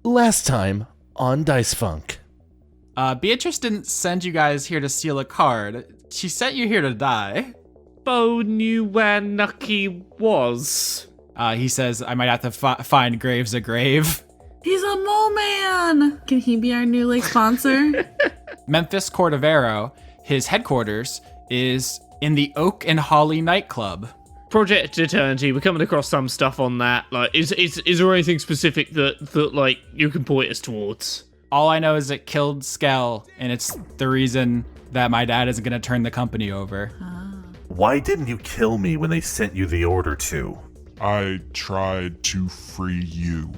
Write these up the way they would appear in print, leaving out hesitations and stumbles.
Last time on Dice Funk. Beatrice didn't send you guys here to steal a card. She sent you here to die. Bo knew where Nucky was. He says, I might have to find Graves a grave. He's a mole man. Can he be our new sponsor? Memphis Cordovero, his headquarters, is in the Oak and Holly nightclub. Project Eternity, we're coming across some stuff on that. Is there anything specific that you can point us towards? All I know is it killed Skell, and it's the reason that my dad isn't going to turn the company over. Why didn't you kill me when they sent you the order to? I tried to free you.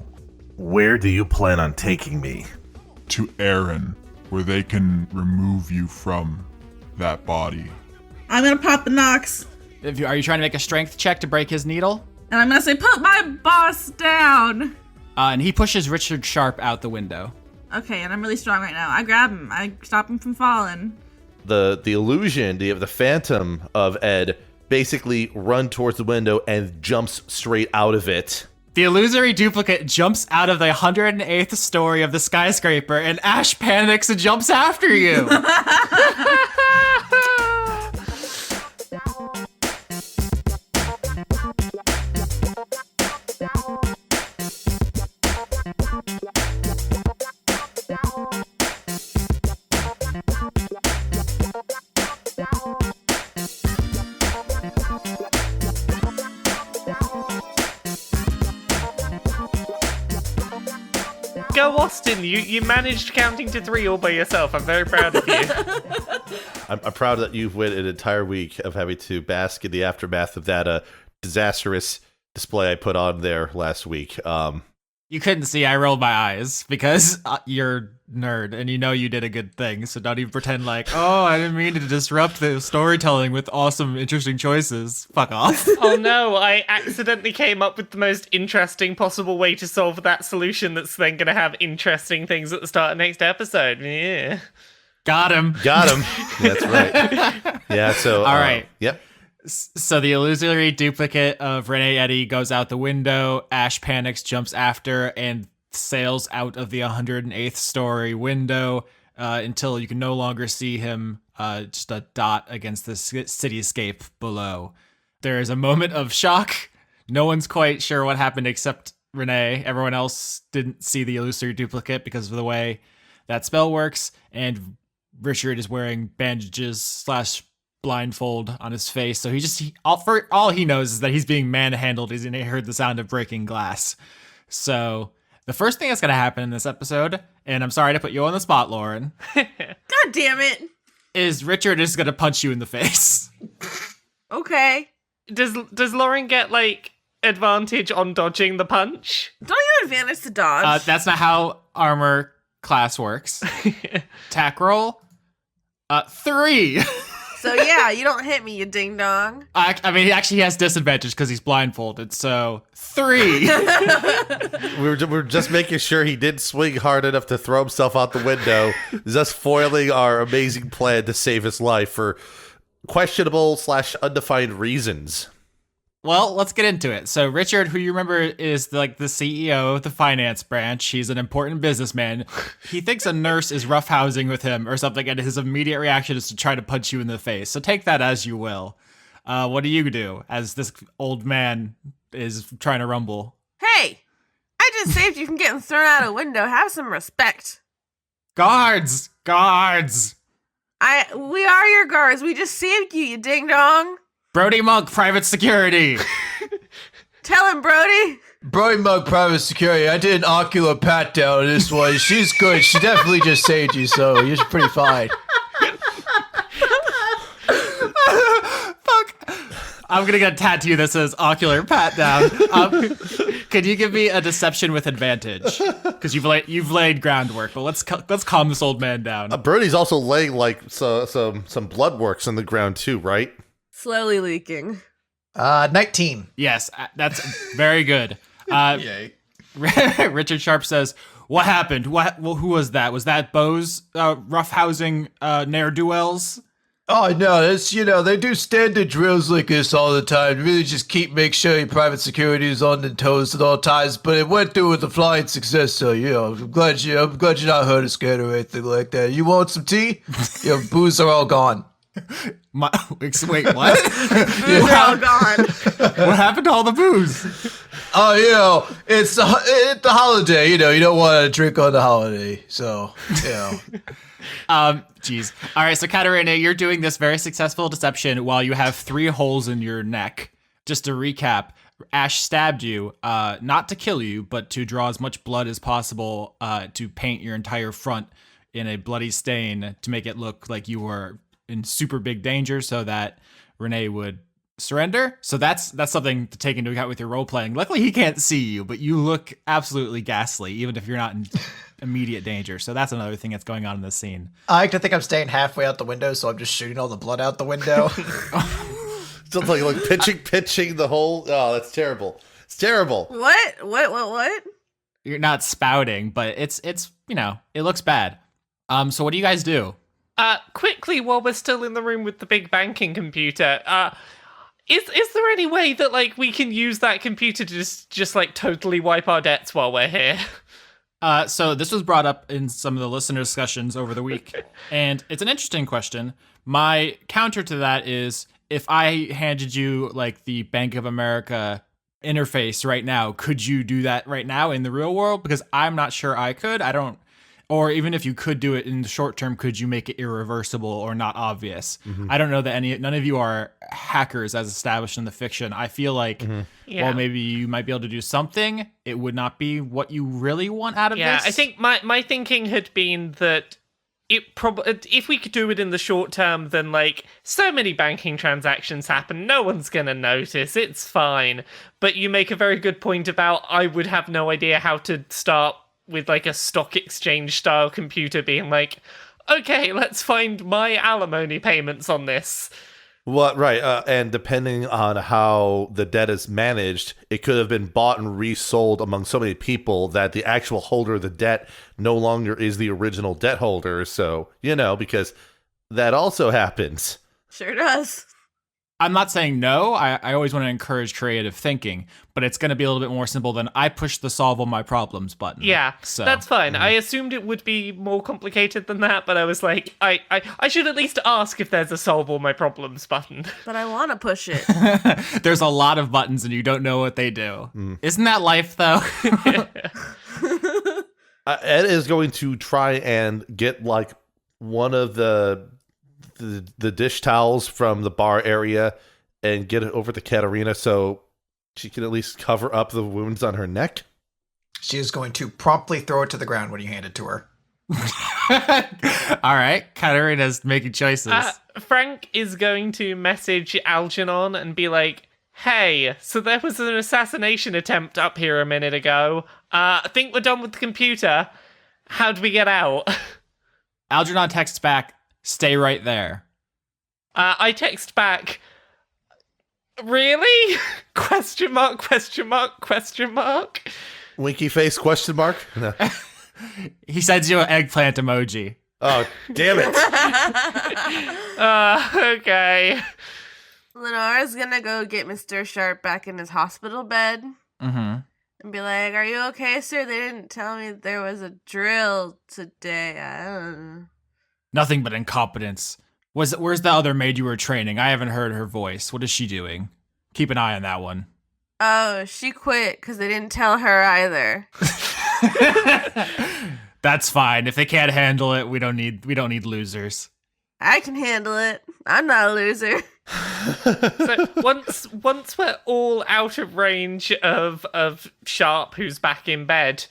Where do you plan on taking me? To Aaron, where they can remove you from that body. I'm gonna pop the Nox. Are you trying to make a strength check to break his needle? And I'm gonna say, put my boss down. And he pushes Richard Sharp out the window. Okay, and I'm really strong right now. I grab him. I stop him from falling. The illusion, the phantom of Ed basically run towards the window and jumps straight out of it. The illusory duplicate jumps out of the 108th story of the skyscraper, and Ash panics and jumps after you. Go, Austin, you managed counting to 3 all by yourself. I'm very proud of you. I'm proud that you've went an entire week of having to bask in the aftermath of that disastrous display I put on there last week. You couldn't see, I rolled my eyes because you're a nerd and you did a good thing. So don't even pretend like, oh, I didn't mean to disrupt the storytelling with awesome, interesting choices. Fuck off. Oh no, I accidentally came up with the most interesting possible way to solve that solution that's then going to have interesting things at the start of next episode. Yeah. Got him. That's right. Yeah, so... All right. Yep. So the illusory duplicate of Rene Eddi goes out the window, Ash panics, jumps after, and sails out of the 108th story window until you can no longer see him, just a dot against the cityscape below. There is a moment of shock. No one's quite sure what happened except Rene. Everyone else didn't see the illusory duplicate because of the way that spell works, and Richard is wearing bandages / blindfold on his face, so all he knows is that he's being manhandled. He's heard the sound of breaking glass. So the first thing that's going to happen in this episode, and I'm sorry to put you on the spot, Lauren. God damn it. Is Richard is going to punch you in the face. Okay. Does Lauren get advantage on dodging the punch? Don't you have advantage to dodge? That's not how armor class works. Attack roll. 3. So yeah, you don't hit me, you ding dong. I mean, he actually has disadvantage because he's blindfolded, so 3. We're just making sure he didn't swing hard enough to throw himself out the window, thus foiling our amazing plan to save his life for questionable / undefined reasons. Well, let's get into it. So Richard, who you remember is the CEO of the finance branch, he's an important businessman. He thinks a nurse is roughhousing with him or something, and his immediate reaction is to try to punch you in the face. So take that as you will. What do you do as this old man is trying to rumble? Hey, I just saved you from getting thrown out a window. Have some respect. Guards! We are your guards. We just saved you, you ding dong. Brody Monk, private security. Tell him, Brody. Brody Mug Private Security, I did an ocular pat down on this one. She's good. She definitely just saved you, so you're pretty fine. Fuck. I'm going to get a tattoo that says ocular pat down. Could you give me a deception with advantage? Because you've laid groundwork, but let's calm this old man down. Brody's also laying some blood works on the ground too, right? Slowly leaking. 19. Yes, that's very good. Yay. Richard Sharp says, "What happened? Who was that? Was that Bo's roughhousing ne'er-do-wells?" Oh no, it's they do standard drills like this all the time. Really, just make sure your private security is on the toes at all times. But it went through with a flying success. So I'm glad you're not hurt or scared or anything like that. You want some tea? Your booze are all gone. Wait, what? Booze are all gone. What happened to all the booze? Oh, it's the holiday. You don't want to drink on the holiday. So Geez. All right, so Catarina, you're doing this very successful deception while you have 3 holes in your neck. Just to recap, Ash stabbed you, not to kill you, but to draw as much blood as possible, to paint your entire front in a bloody stain to make it look like you were in super big danger so that Rene would surrender. So that's something to take into account with your role playing. Luckily, he can't see you, but you look absolutely ghastly, even if you're not in immediate danger. So that's another thing that's going on in this scene. I like to think I'm staying halfway out the window, so I'm just shooting all the blood out the window. It's like pitching the whole. Oh, that's terrible. It's terrible. What? You're not spouting, but it's it looks bad. So what do you guys do? Quickly, while we're still in the room with the big banking computer, is there any way that we can use that computer to just totally wipe our debts while we're here? So this was brought up in some of the listener discussions over the week, and it's an interesting question. My counter to that is, if I handed you the Bank of America interface right now, could you do that right now in the real world? Because I'm not sure I could. I don't. Or even if you could do it in the short term, could you make it irreversible or not obvious? Mm-hmm. I don't know that none of you are hackers as established in the fiction. I feel like, well, maybe you might be able to do something. It would not be what you really want out of this. Yeah, I think my thinking had been that if we could do it in the short term, then so many banking transactions happen, no one's gonna notice. It's fine. But you make a very good point about I would have no idea how to start with a stock exchange style computer being okay, let's find my alimony payments on this. Well, right, and depending on how the debt is managed, it could have been bought and resold among so many people that the actual holder of the debt no longer is the original debt holder. So, because that also happens. Sure does. I'm not saying no. I always want to encourage creative thinking, but it's going to be a little bit more simple than I push the solve all my problems button. Yeah, so that's fine. I assumed it would be more complicated than that, but I was I should at least ask if there's a solve all my problems button. But I want to push it. There's a lot of buttons and you don't know what they do. Isn't that life, though? Ed is going to try and get one of the dish towels from the bar area and get it over to Catarina so she can at least cover up the wounds on her neck. She is going to promptly throw it to the ground when you hand it to her. All right, Catarina's making choices. Frank is going to message Algernon and be hey, so there was an assassination attempt up here a minute ago. I think we're done with the computer. How do we get out? Algernon texts back, stay right there. I text back, really? Question mark, question mark, question mark. Winky face, question mark? No. He sends you an eggplant emoji. Oh, damn it. Okay. Lenora's gonna go get Mr. Sharp back in his hospital bed. Mm-hmm. And be are you okay, sir? They didn't tell me there was a drill today. I don't know. Nothing but incompetence. Where's the other maid you were training? I haven't heard her voice. What is she doing? Keep an eye on that one. Oh, she quit because they didn't tell her either. That's fine. If they can't handle it, we don't need losers. I can handle it. I'm not a loser. So once we're all out of range of Sharp, who's back in bed,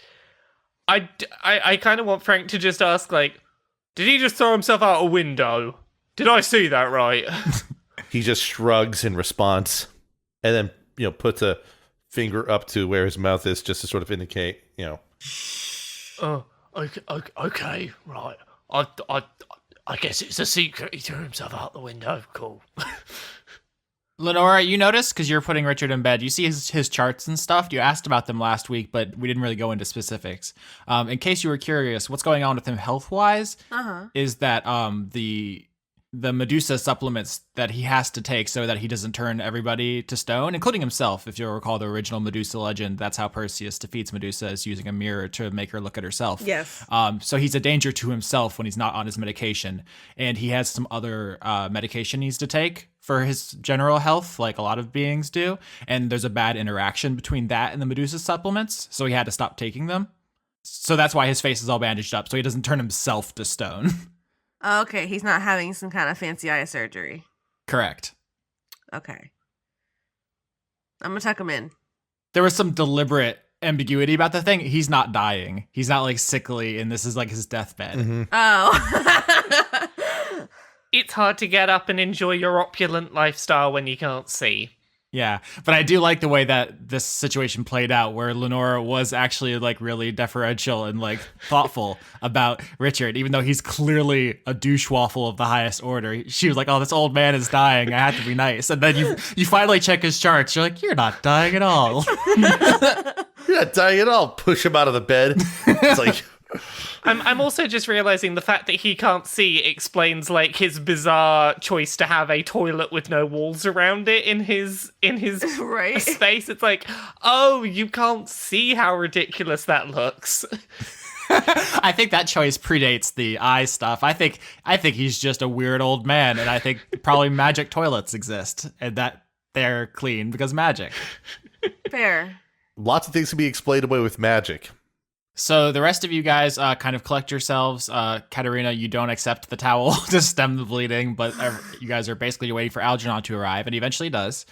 I kind of want Frank to just ask did he just throw himself out a window? Did I see that right? He just shrugs in response and then, puts a finger up to where his mouth is just to sort of indicate, Oh, okay, right. I guess it's a secret. He threw himself out the window. Cool. Lenora, you noticed, because you're putting Richard in bed, you see his charts and stuff. You asked about them last week, but we didn't really go into specifics. In case you were curious, what's going on with him health-wise is that the Medusa supplements that he has to take so that he doesn't turn everybody to stone, including himself. If you'll recall the original Medusa legend, that's how Perseus defeats Medusa, is using a mirror to make her look at herself. Yes. So he's a danger to himself when he's not on his medication. And he has some other medication he needs to take for his general health, like a lot of beings do. And there's a bad interaction between that and the Medusa supplements, so he had to stop taking them. So that's why his face is all bandaged up, so he doesn't turn himself to stone. Okay, he's not having some kind of fancy eye surgery. Correct. Okay. I'm gonna tuck him in. There was some deliberate ambiguity about the thing. He's not dying. He's not like sickly, and this is like his deathbed. Mm-hmm. Oh. It's hard to get up and enjoy your opulent lifestyle when you can't see. Yeah, but I do like the way that this situation played out, where Lenora was actually like really deferential and like thoughtful about Richard, even though he's clearly a douche waffle of the highest order. She was like, "Oh, this old man is dying. I have to be nice." And then you finally check his charts. You're like, "You're not dying at all." You're not dying at all. Push him out of the bed. It's like. I'm also just realizing the fact that he can't see explains like his bizarre choice to have a toilet with no walls around it in his Right. space. It's like, oh, you can't see how ridiculous that looks. I think that choice predates the eye stuff. I think he's just a weird old man, and I think probably magic toilets exist and that they're clean because magic. Fair. Lots of things can be explained away with magic. So the rest of you guys kind of collect yourselves. Catarina, you don't accept the towel to stem the bleeding, but you guys are basically waiting for Algernon to arrive, and he eventually does.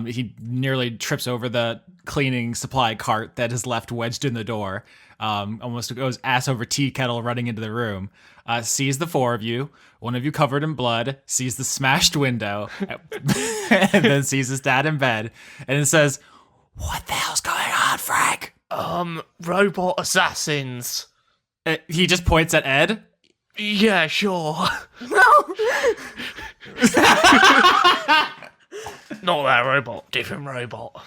He nearly trips over the cleaning supply cart that is left wedged in the door. Almost goes ass over tea kettle running into the room. Sees the four of you, one of you covered in blood, sees the smashed window, and then sees his dad in bed, and it says, "What the hell's going on, Frank?" Robot assassins. He just points at Ed. Yeah, sure. No. Not that robot, different robot.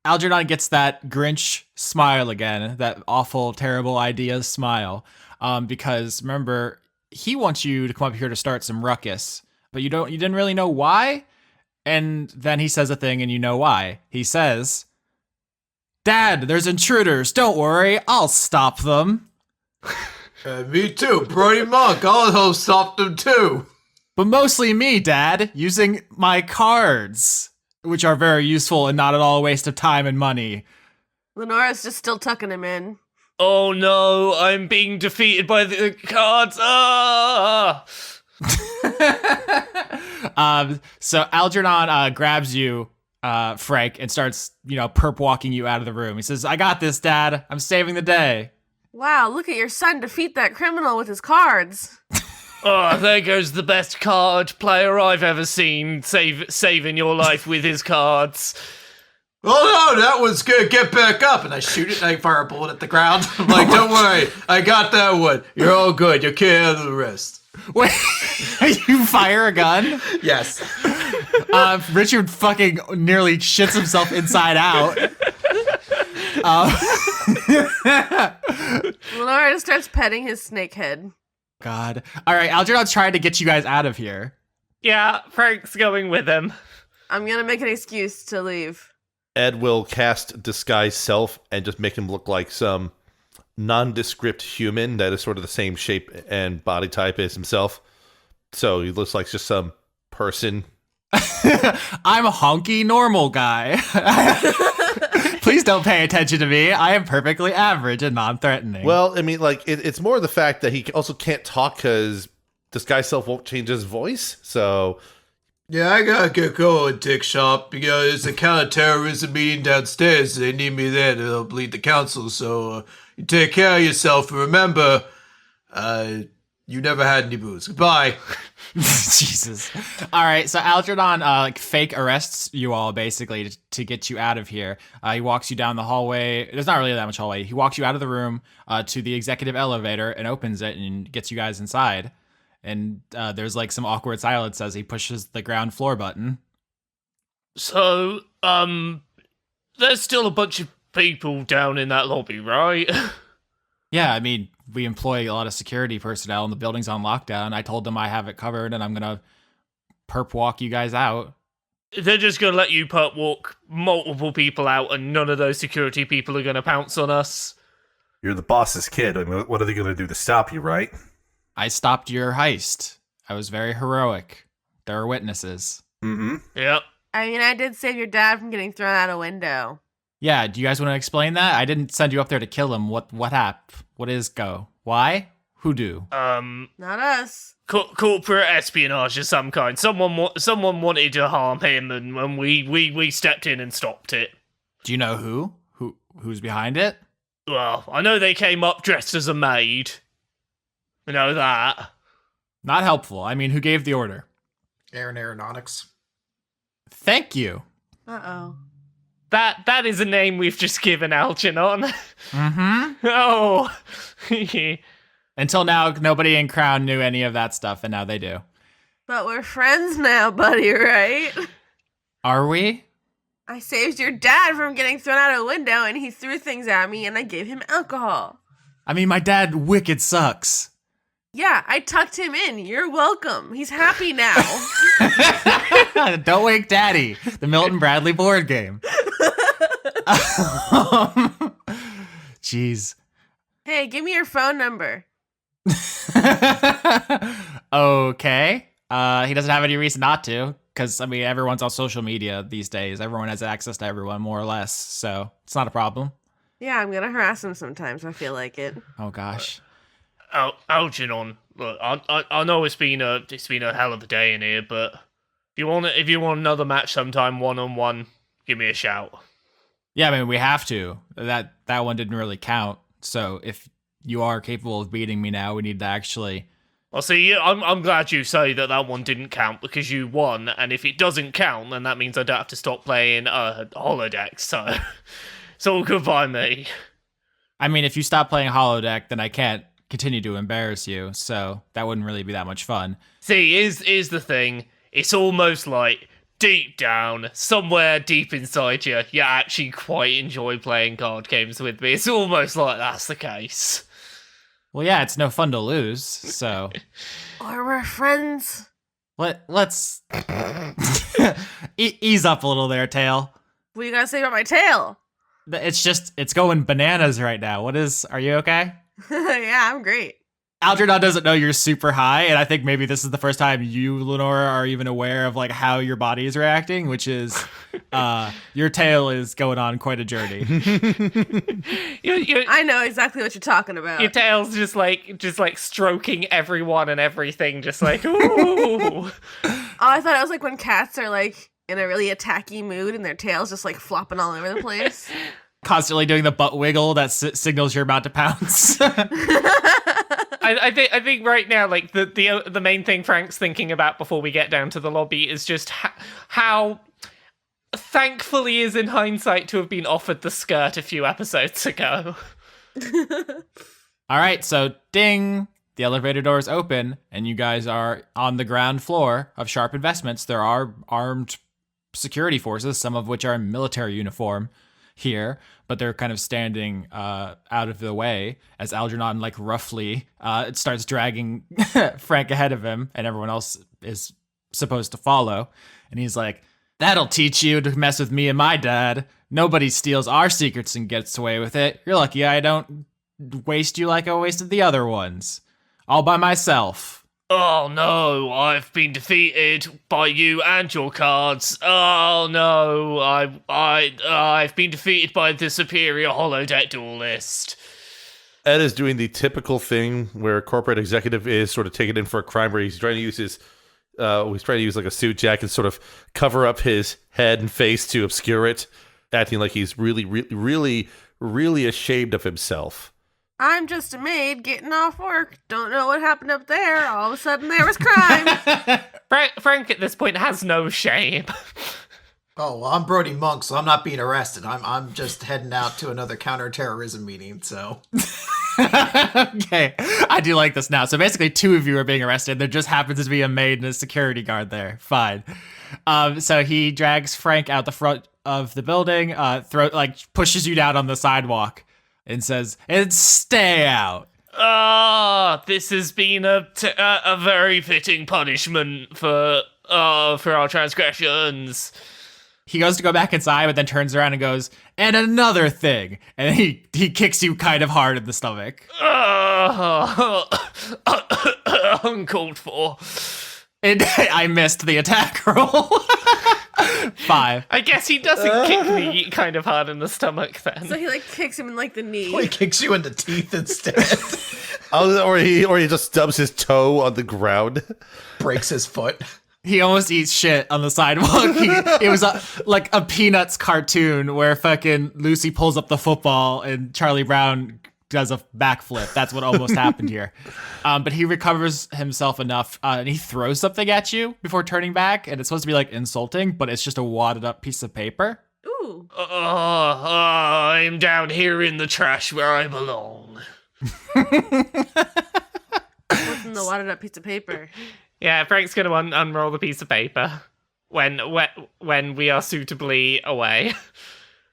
Algernon gets that Grinch smile again, that awful, terrible idea smile. Because remember, he wants you to come up here to start some ruckus, but you didn't really know why. And then he says a thing, and you know why. He says, "Dad, there's intruders. Don't worry, I'll stop them." Me too, Brody Monk. I'll help stop them too. But mostly me, Dad, using my cards, which are very useful and not at all a waste of time and money. Lenora's just still tucking him in. Oh no, I'm being defeated by the cards. Ah! So Algernon grabs you, Frank, and starts, perp walking you out of the room. He says, "I got this, Dad. I'm saving the day." Wow, look at your son defeat that criminal with his cards. Oh, there goes the best card player I've ever seen, saving your life with his cards. Oh no, that one's good. Get back up. And I shoot it and I fire a bullet at the ground. I'm like, don't worry, I got that one. You're all good. You can't handle the rest. Wait, you fire a gun? Yes. Richard fucking nearly shits himself inside out. Lenora just starts petting his snake head. God. All right, Algernon's trying to get you guys out of here. Yeah, Frank's going with him. I'm gonna make an excuse to leave. Ed will cast Disguise Self and just make him look like some nondescript human that is sort of the same shape and body type as himself. So he looks like just some person. I'm a honky normal guy. Please don't pay attention to me. I am perfectly average and non-threatening. Well, I mean, like, it's more the fact that he also can't talk because Disguise Self won't change his voice. So... Yeah, I gotta get going, Dick Shop, because there's a counter-terrorism meeting downstairs. They need me there to help lead the council, so you take care of yourself, and remember, you never had any booze. Goodbye. Jesus. All right, so Algernon fake arrests you all, basically, to get you out of here. He walks you down the hallway. There's not really that much hallway. He walks you out of the room to the executive elevator and opens it and gets you guys inside. And there's like some awkward silence as he pushes the ground floor button. So, there's still a bunch of people down in that lobby, right? Yeah, I mean, we employ a lot of security personnel and the building's on lockdown. I told them I have it covered and I'm going to perp walk you guys out. They're just going to let you perp walk multiple people out and none of those security people are going to pounce on us. You're the boss's kid. I mean, what are they going to do to stop you, right? I stopped your heist. I was very heroic. There are witnesses. Mm-hmm. Yep. I mean, I did save your dad from getting thrown out a window. Yeah, do you guys want to explain that? I didn't send you up there to kill him. What happened? What is go? Why? Who do? Not us. Corporate espionage of some kind. Someone wanted to harm him and we stepped in and stopped it. Do you know who? Who's behind it? Well, I know they came up dressed as a maid. I know that. Not helpful. I mean, who gave the order? Aaron Aeronautics. Thank you. Uh-oh. That is a name we've just given Algernon. Mm-hmm. Oh. Until now, nobody in Crown knew any of that stuff, and now they do. But we're friends now, buddy, right? Are we? I saved your dad from getting thrown out a window, and he threw things at me, and I gave him alcohol. I mean, my dad wicked sucks. Yeah, I tucked him in. You're welcome. He's happy now. Don't wake daddy. The Milton Bradley board game. Jeez. Hey, give me your phone number. Okay. He doesn't have any reason not to, because, I mean, everyone's on social media these days. Everyone has access to everyone, more or less, so it's not a problem. Yeah, I'm gonna harass him sometimes. I feel like it. Oh, gosh. Algernon, look, I know it's been a hell of a day in here, but if you want another match sometime 1-on-1, give me a shout. Yeah, I mean, we have to. That one didn't really count, so if you are capable of beating me now, we need to actually... Well, see, I'm glad you say that one didn't count, because you won, and if it doesn't count, then that means I don't have to stop playing holodeck, so it's all good by me. I mean, if you stop playing holodeck, then I can't continue to embarrass you, so that wouldn't really be that much fun. See, is the thing, it's almost like, deep down, somewhere deep inside you, you actually quite enjoy playing card games with me. It's almost like that's the case. Well, yeah, it's no fun to lose, so... Or we're friends. Let's... ease up a little there, Tail. What you gotta say about my tail? It's going bananas right now. Are you okay? Yeah, I'm great. Algernon doesn't know you're super high, and I think maybe this is the first time you, Lenora, are even aware of like how your body is reacting, which is your tail is going on quite a journey. I know exactly what you're talking about. Your tail's just like stroking everyone and everything, just like ooh. Oh, I thought it was like when cats are like in a really attacky mood and their tails just like flopping all over the place. Constantly doing the butt wiggle that signals you're about to pounce. I think right now, like the main thing Frank's thinking about before we get down to the lobby is just how thankful he is in hindsight to have been offered the skirt a few episodes ago. All right, so ding, the elevator doors open, and you guys are on the ground floor of Sharp Investments. There are armed security forces, some of which are in military uniform here, but they're kind of standing out of the way as Algernon like roughly starts dragging Frank ahead of him, and everyone else is supposed to follow. And he's like, "That'll teach you to mess with me and my dad. Nobody steals our secrets and gets away with it. You're lucky I don't waste you like I wasted the other ones. All by myself." Oh no, I've been defeated by you and your cards. Oh no, I've been defeated by the superior holodeck duelist. Ed is doing the typical thing where a corporate executive is sort of taken in for a crime, where he's trying to use his like a suit jacket to sort of cover up his head and face to obscure it, acting like he's really ashamed of himself. I'm just a maid getting off work. Don't know what happened up there. All of a sudden there was crime. Frank at this point has no shame. Oh, well, I'm Brody Monk, so I'm not being arrested. I'm just heading out to another counterterrorism meeting, so... Okay, I do like this now. So basically 2 of you are being arrested. There just happens to be a maid and a security guard there. Fine. So he drags Frank out the front of the building, pushes you down on the sidewalk. and says, "And stay out." This has been a very fitting punishment for our transgressions. He goes to go back inside, but then turns around and goes, "And another thing," and he kicks you kind of hard in the stomach. Uncalled for. And I missed the attack roll. 5. I guess he doesn't kick me kind of hard in the stomach then. So he like kicks him in like the knee. He kicks you in the teeth instead. Or he just stubs his toe on the ground. Breaks his foot. He almost eats shit on the sidewalk. It was like a Peanuts cartoon where fucking Lucy pulls up the football and Charlie Brown does a backflip. That's what almost happened here. But he recovers himself enough and he throws something at you before turning back. And it's supposed to be like insulting, but it's just a wadded up piece of paper. Ooh. I'm down here in the trash where I belong. What's in the wadded up piece of paper? Yeah, Frank's gonna unroll the piece of paper when we are suitably away.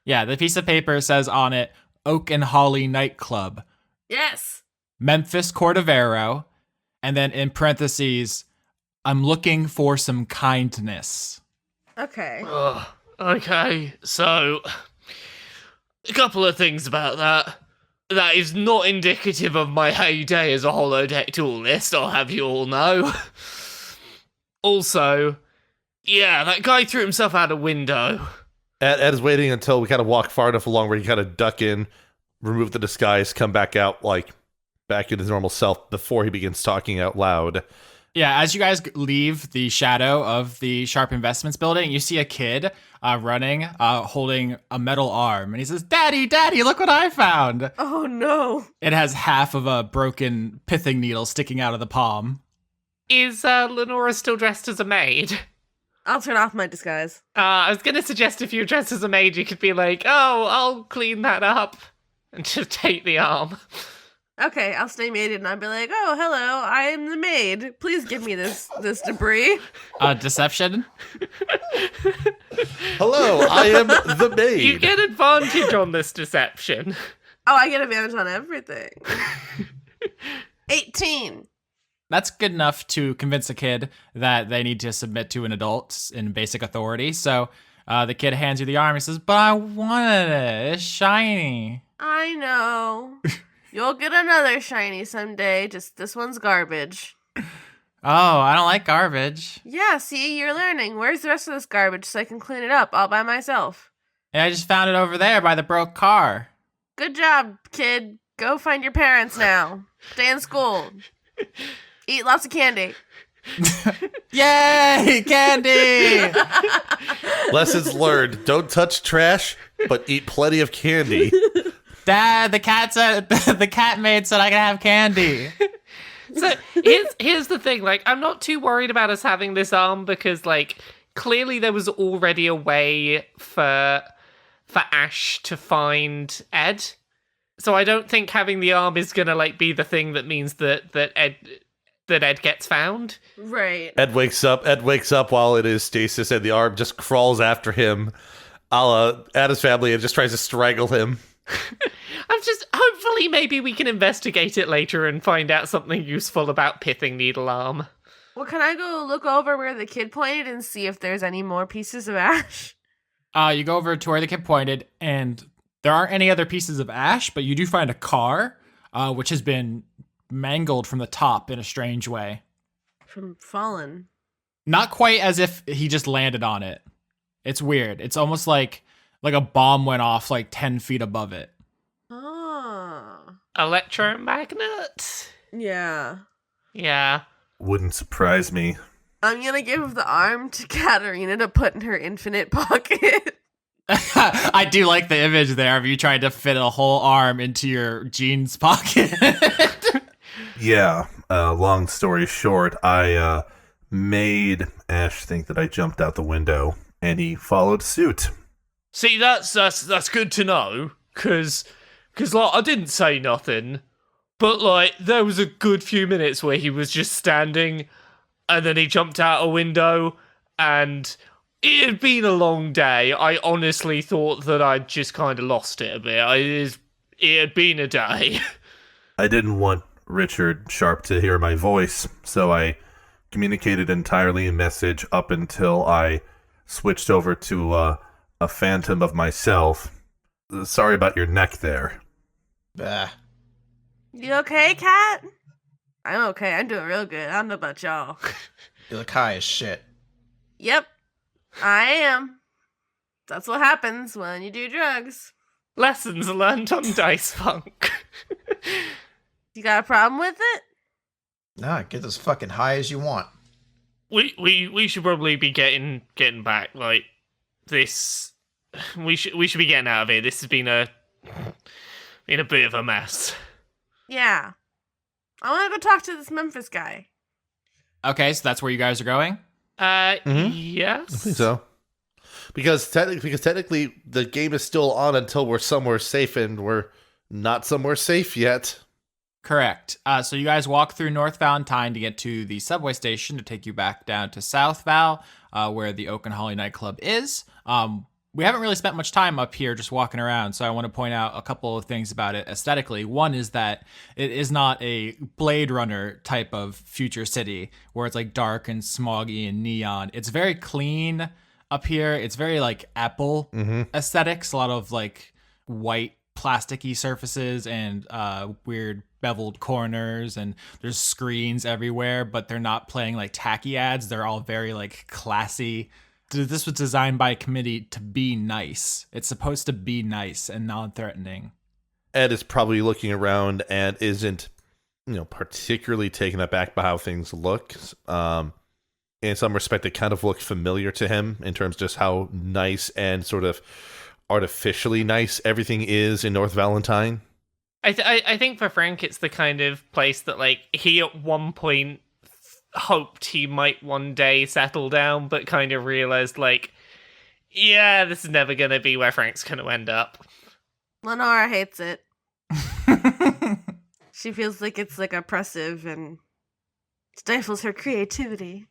Yeah, the piece of paper says on it, Oak and Holly Nightclub, Yes. Memphis Cordovero, and then in parentheses, I'm looking for some kindness. Okay. Okay, so a couple of things about that. That is not indicative of my heyday as a holodeck duelist, I'll have you all know. Also, yeah, that guy threw himself out a window. Ed is waiting until we kind of walk far enough along where he kind of duck in, remove the disguise, come back out, like, back in his normal self before he begins talking out loud. Yeah, as you guys leave the shadow of the Sharp Investments building, you see a kid running, holding a metal arm. And he says, Daddy, look what I found. Oh, no. It has half of a broken pithing needle sticking out of the palm. Is Lenora still dressed as a maid? I'll turn off my disguise. I was going to suggest if you're dressed as a maid, you could be like, oh, I'll clean that up. And just take the arm. Okay, I'll stay maided and I'll be like, oh, hello, I am the maid. Please give me this debris. Deception? Hello, I am the maid. You get advantage on this deception. Oh, I get advantage on everything. 18. That's good enough to convince a kid that they need to submit to an adult in basic authority. So the kid hands you the arm and says, but I wanted it. It's shiny. I know. You'll get another shiny someday. Just this one's garbage. Oh, I don't like garbage. Yeah, see, you're learning. Where's the rest of this garbage so I can clean it up all by myself? And I just found it over there by the broke car. Good job, kid. Go find your parents now. Stay in school. Eat lots of candy. Yay, candy! Lessons learned. Don't touch trash, but eat plenty of candy. Dad, the cat maid said I could have candy. So here's the thing, like, I'm not too worried about us having this arm because, like, clearly there was already a way for Ash to find Ed. So I don't think having the arm is gonna, like, be the thing that means that Ed gets found. Right. Ed wakes up while it is stasis, and the arm just crawls after him, a la Adam's Family, and just tries to strangle him. Hopefully maybe we can investigate it later and find out something useful about Pithing Needle Arm. Well, can I go look over where the kid pointed and see if there's any more pieces of ash? You go over to where the kid pointed, and there aren't any other pieces of ash, but you do find a car, which has been mangled from the top in a strange way. From fallen. Not quite as if he just landed on it. It's weird. It's almost like a bomb went off like 10 feet above it. Oh. Electromagnet? Yeah. Yeah. Wouldn't surprise me. I'm gonna give the arm to Catarina to put in her infinite pocket. I do like the image there of you trying to fit a whole arm into your jeans pocket. Yeah, long story short, I made Ash think that I jumped out the window, and he followed suit. See, that's good to know, cause like, I didn't say nothing, but like, there was a good few minutes where he was just standing, and then he jumped out a window, and it had been a long day. I honestly thought that I'd just kind of lost it a bit. it had been a day. I didn't want Richard Sharp to hear my voice, so I communicated entirely in message up until I switched over to a phantom of myself. Sorry about your neck there. Bah. You okay, Cat? I'm okay. I'm doing real good. I don't know about y'all. You look high as shit. Yep, I am. That's what happens when you do drugs. Lessons learned on Dice Funk. You got a problem with it? Nah, get as fucking high as you want. We should probably be getting back. Like this, we should be getting out of here. This has been a bit of a mess. Yeah. I want to go talk to this Memphis guy. Okay, so that's where you guys are going? Yes. I think so. Because technically the game is still on until we're somewhere safe, and we're not somewhere safe yet. Correct. So you guys walk through North Valentine to get to the subway station to take you back down to South Val, where the Oak and Holly nightclub is. We haven't really spent much time up here just walking around, so I want to point out a couple of things about it aesthetically. One is that it is not a Blade Runner type of future city where it's like dark and smoggy and neon. It's very clean up here. It's very like Apple aesthetics, a lot of like white plasticky surfaces and weird beveled corners, and there's screens everywhere, but they're not playing like tacky ads. They're all very like classy. This was designed by a committee to be nice. It's supposed to be nice and non-threatening. Ed is probably looking around and isn't, particularly taken aback by how things look. In some respect, it kind of looked familiar to him in terms of just how nice and sort of artificially nice everything is in North Valentine. I think for Frank, it's the kind of place that like he at one point hoped he might one day settle down, but kind of realized like, yeah, this is never gonna be where Frank's gonna end up. Lenora hates it. She feels like it's like oppressive and stifles her creativity.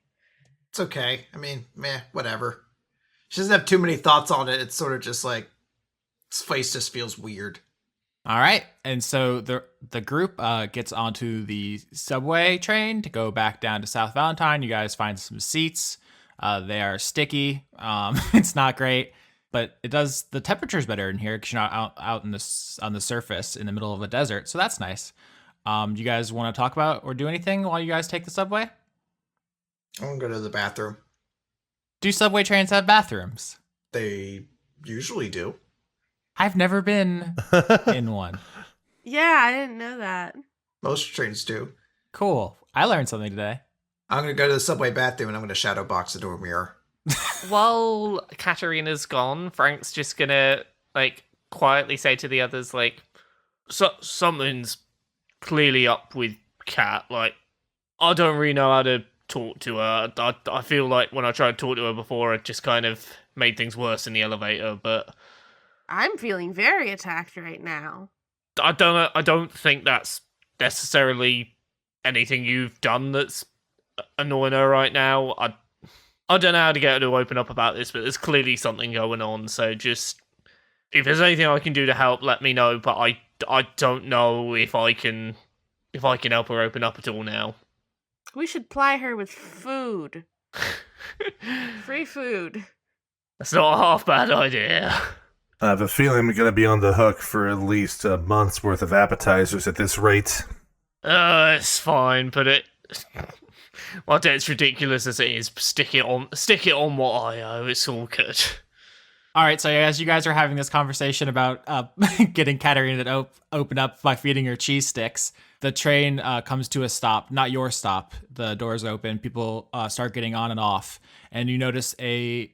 It's okay. I mean, whatever. She doesn't have too many thoughts on it. It's sort of just like, his face just feels weird. All right, and so the group gets onto the subway train to go back down to South Valentine. You guys find some seats. They are sticky. It's not great, but it does. The temperature's better in here because you're not out in on the surface in the middle of a desert, so that's nice. Do you guys want to talk about or do anything while you guys take the subway? I'm gonna go to the bathroom. Do subway trains have bathrooms? They usually do. I've never been in one. Yeah, I didn't know that. Most trains do. Cool. I learned something today. I'm gonna go to the subway bathroom and I'm gonna shadow box the door mirror. While Catarina's gone, Frank's just gonna like quietly say to the others like, something's clearly up with Cat. Like, I don't really know how to talk to her. I feel like when I tried to talk to her before, it just kind of made things worse in the elevator, but I'm feeling very attacked right now. I don't think that's necessarily anything you've done that's annoying her right now. I don't know how to get her to open up about this, but there's clearly something going on. So just, if there's anything I can do to help, let me know. But I don't know if I can help her open up at all now. We should ply her with food. Free food. That's not a half bad idea. I have a feeling I'm going to be on the hook for at least a month's worth of appetizers at this rate. It's fine, but well, it's ridiculous as it is. Stick it on what I owe. It's all good. All right, so as you guys are having this conversation about getting Catarina to open up by feeding her cheese sticks, the train comes to a stop. Not your stop. The doors open. People start getting on and off, and you notice a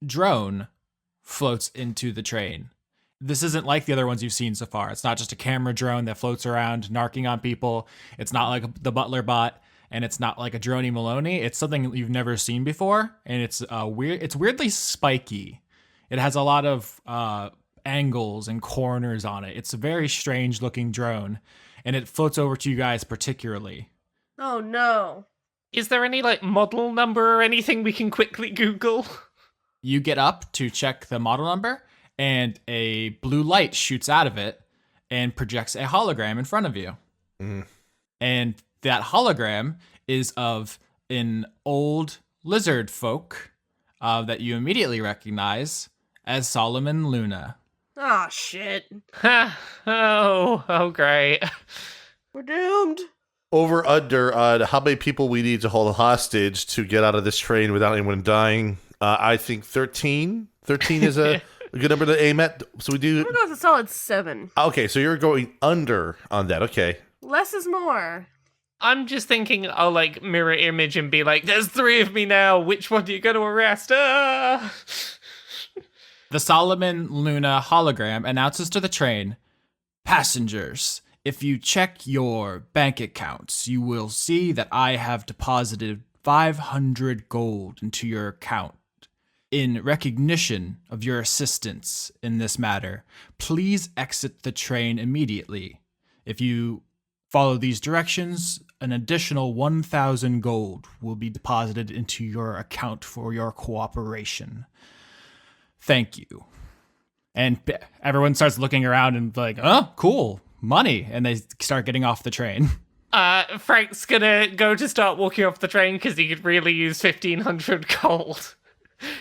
drone floats into the train. This isn't like the other ones you've seen so far. It's not just a camera drone that floats around narking on people. It's not like the Butler bot, and it's not like a Droney Maloney. It's something you've never seen before, and it's weird. It's weirdly spiky. It has a lot of angles and corners on it. It's a very strange looking drone, and it floats over to you guys particularly. Oh no. Is there any like model number or anything we can quickly Google? You get up to check the model number, and a blue light shoots out of it, and projects a hologram in front of you. Mm. And that hologram is of an old lizard folk that you immediately recognize as Solomon Luna. Oh, shit. oh, great. We're doomed. Over under on how many people we need to hold hostage to get out of this train without anyone dying. I think 13. 13 is a good number to aim at. So we do. I'm gonna go with a solid 7. Okay, so you're going under on that. Okay. Less is more. I'm just thinking I'll like mirror image and be like, there's 3 of me now. Which one do you go to arrest? Ah! The Solomon Luna hologram announces to the train, "Passengers, if you check your bank accounts, you will see that I have deposited 500 gold into your account. In recognition of your assistance in this matter, please exit the train immediately. If you follow these directions, an additional 1,000 gold will be deposited into your account for your cooperation. Thank you." And everyone starts looking around and like, "Oh, cool, money." And they start getting off the train. Frank's gonna go to start walking off the train because he could really use 1,500 gold.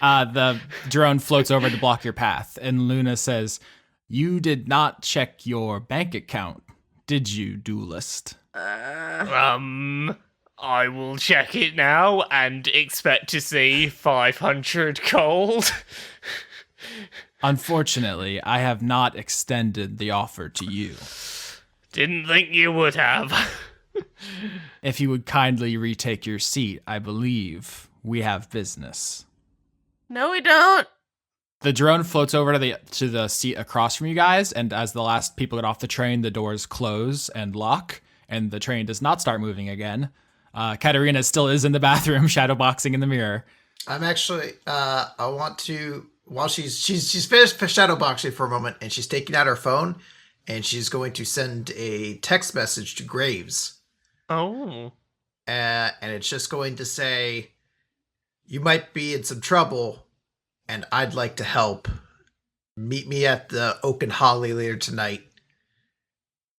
The drone floats over to block your path, and Luna says, "You did not check your bank account, did you, duelist?" I will check it now and expect to see 500 gold. Unfortunately, I have not extended the offer to you. Didn't think you would have. If you would kindly retake your seat, I believe we have business. No, we don't. The drone floats over to the seat across from you guys, and as the last people get off the train, the doors close and lock, and the train does not start moving again. Catarina still is in the bathroom, shadowboxing in the mirror. I'm actually, I want to, while she's finished shadowboxing for a moment, and she's taking out her phone, and she's going to send a text message to Graves. Oh. And it's just going to say, "You might be in some trouble, and I'd like to help. Meet me at the Oak and Holly later tonight.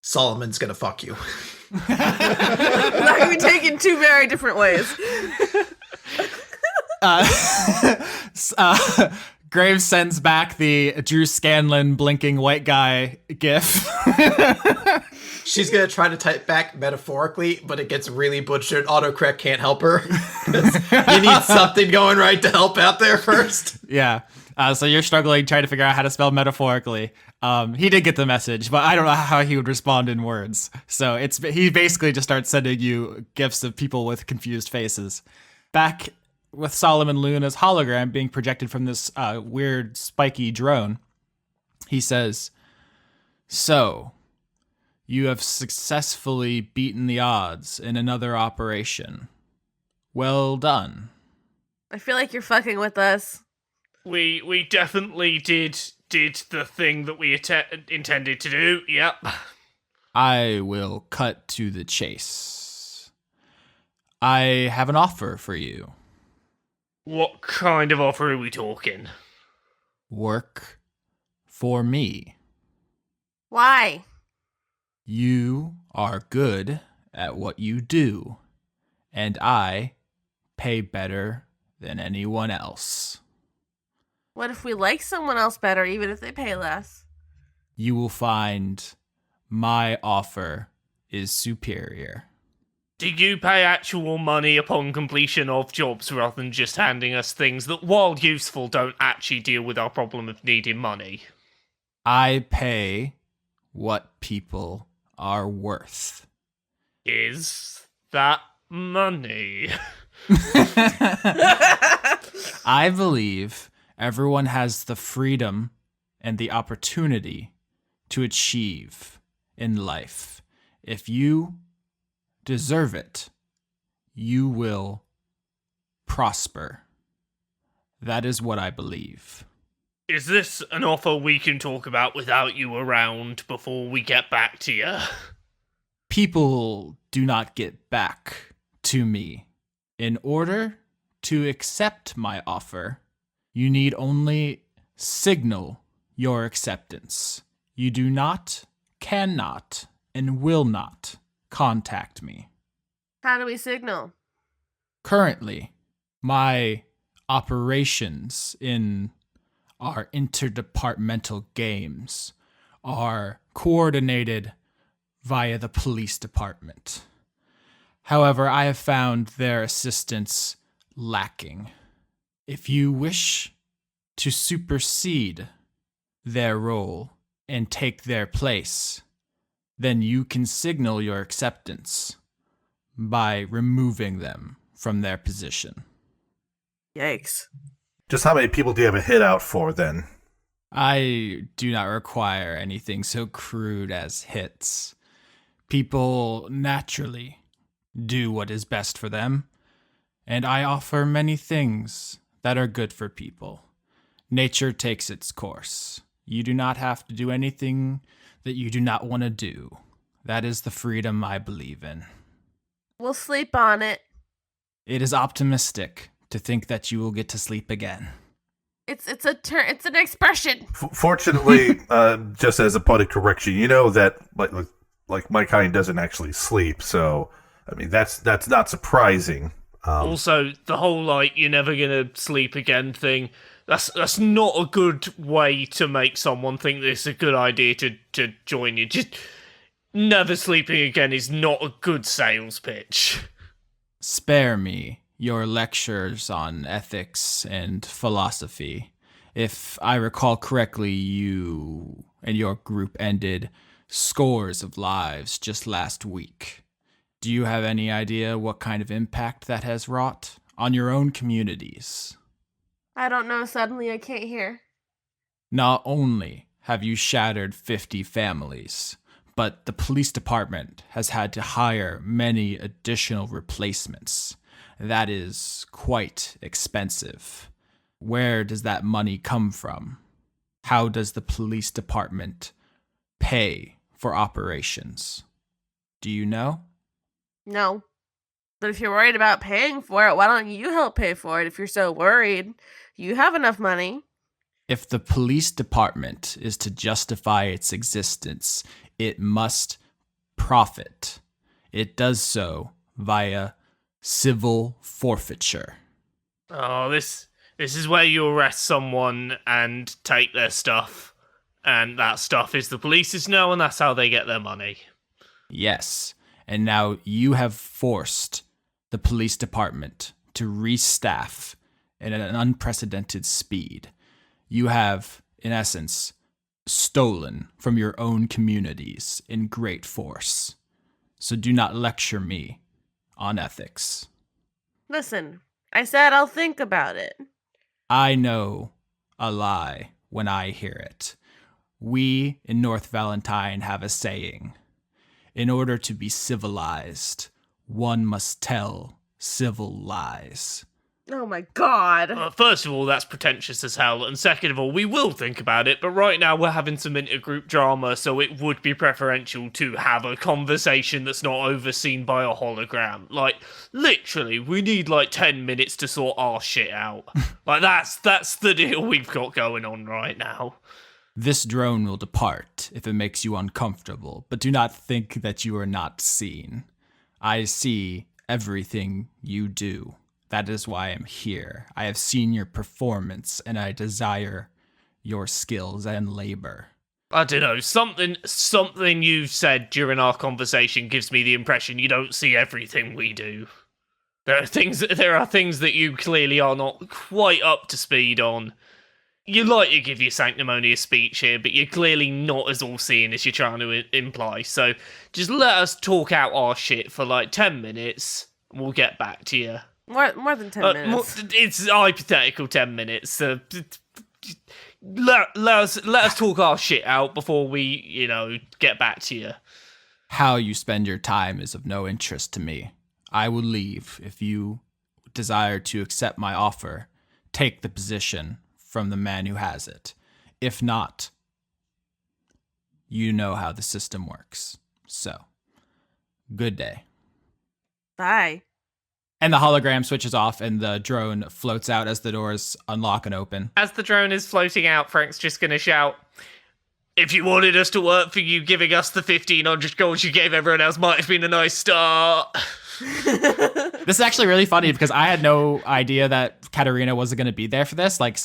Solomon's gonna fuck you." That could be taken 2 very different ways. Graves sends back the Drew Scanlon blinking white guy gif. She's gonna try to type back metaphorically, but it gets really butchered. Autocorrect can't help her. You need something going right to help out there first. Yeah. So you're struggling trying to figure out how to spell metaphorically. He did get the message, but I don't know how he would respond in words. So he basically just starts sending you gifs of people with confused faces. Back with Solomon Luna's hologram being projected from this weird spiky drone, he says, "So, you have successfully beaten the odds in another operation. Well done." I feel like you're fucking with us. We definitely did the thing that we intended to do. Yep. I will cut to the chase. I have an offer for you. What kind of offer are we talking? Work for me. Why? You are good at what you do, and I pay better than anyone else. What if we like someone else better, even if they pay less? You will find my offer is superior. Do you pay actual money upon completion of jobs rather than just handing us things that, while useful, don't actually deal with our problem of needing money? I pay what people are worth. Is that money? I believe everyone has the freedom and the opportunity to achieve in life. If you deserve it, you will prosper. That is what I believe. Is this an offer we can talk about without you around before we get back to you? People do not get back to me. In order to accept my offer, you need only signal your acceptance. You do not cannot and will not contact me. How do we signal? Currently, my operations in our interdepartmental games are coordinated via the police department. However, I have found their assistance lacking. If you wish to supersede their role and take their place, then you can signal your acceptance by removing them from their position. Yikes. Just how many people do you have a hit out for then? I do not require anything so crude as hits. People naturally do what is best for them, and I offer many things that are good for people. Nature takes its course. You do not have to do anything that you do not want to do. That is the freedom I believe in. We'll sleep on it. It is optimistic to think that you will get to sleep again. It's an expression. Fortunately, just as a point of correction, you know that like my kind doesn't actually sleep, so I mean that's not surprising. Also, the whole you're never gonna sleep again thing. That's not a good way to make someone think that it's a good idea to join you. Just never sleeping again is not a good sales pitch. Spare me your lectures on ethics and philosophy. If I recall correctly, you and your group ended scores of lives just last week. Do you have any idea what kind of impact that has wrought on your own communities? I don't know. Suddenly I can't hear. Not only have you shattered 50 families, but the police department has had to hire many additional replacements. That is quite expensive. Where does that money come from? How does the police department pay for operations? Do you know? No. But if you're worried about paying for it, why don't you help pay for it if you're so worried? You have enough money. If the police department is to justify its existence, it must profit. It does so via civil forfeiture. Oh, this is where you arrest someone and take their stuff, and that stuff is the police's now, and that's how they get their money. Yes, and now you have forced the police department to restaff at an unprecedented speed. You have, in essence, stolen from your own communities in great force. So do not lecture me on ethics. Listen, I said I'll think about it. I know a lie when I hear it. We in North Valentine have a saying. In order to be civilized, one must tell civil lies. Oh my god. First of all, that's pretentious as hell, and second of all, we will think about it, but right now we're having some intergroup drama, so it would be preferential to have a conversation that's not overseen by a hologram. Literally, we need 10 minutes to sort our shit out. That's the deal we've got going on right now. This drone will depart if it makes you uncomfortable, but do not think that you are not seen. I see everything you do. That is why I'm here. I have seen your performance, and I desire your skills and labor. I don't know, something you've said during our conversation gives me the impression you don't see everything we do. There are things that you clearly are not quite up to speed on. You like to give your sanctimonious speech here, but you're clearly not as all-seeing as you're trying to imply. So just let us talk out our shit for 10 minutes, and we'll get back to you. More than 10 minutes. It's hypothetical 10 minutes. Let us talk our shit out before we, get back to you. How you spend your time is of no interest to me. I will leave if you desire to accept my offer. Take the position from the man who has it. If not, you know how the system works. So, good day. Bye. And the hologram switches off and the drone floats out as the doors unlock and open. As the drone is floating out, Frank's just going to shout, if you wanted us to work for you, giving us the 1,500 gold you gave everyone else might have been a nice start. This is actually really funny because I had no idea that Catarina wasn't going to be there for this. Like,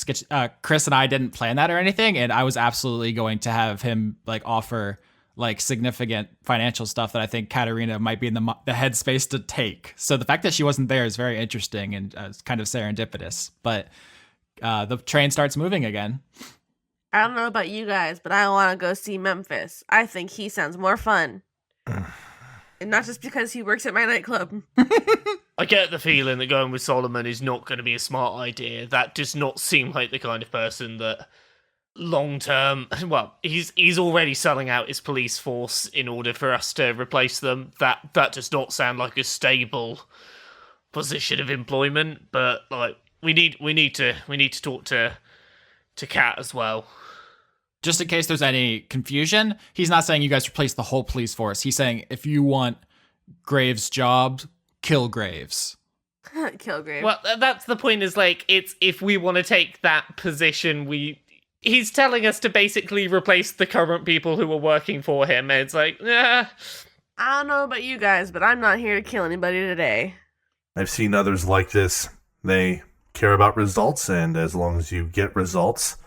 Chris and I didn't plan that or anything, and I was absolutely going to have him like offer like significant financial stuff that I think Catarina might be in the headspace to take. So the fact that she wasn't there is very interesting and it's kind of serendipitous. But the train starts moving again. I don't know about you guys, but I want to go see Memphis. I think he sounds more fun. And not just because he works at my nightclub. I get the feeling that going with Solomon is not going to be a smart idea. That does not seem like the kind of person that long term, well, he's already selling out his police force in order for us to replace them. That does not sound like a stable position of employment. But like we need to talk to Kat as well. Just in case there's any confusion, he's not saying you guys replace the whole police force. He's saying if you want Graves' job, kill Graves. Kill Graves. Well, that's the point. Is like it's if we want to take that position, he's telling us to basically replace the current people who are working for him. And it's like, I don't know about you guys, but I'm not here to kill anybody today. I've seen others like this. They care about results, and as long as you get results,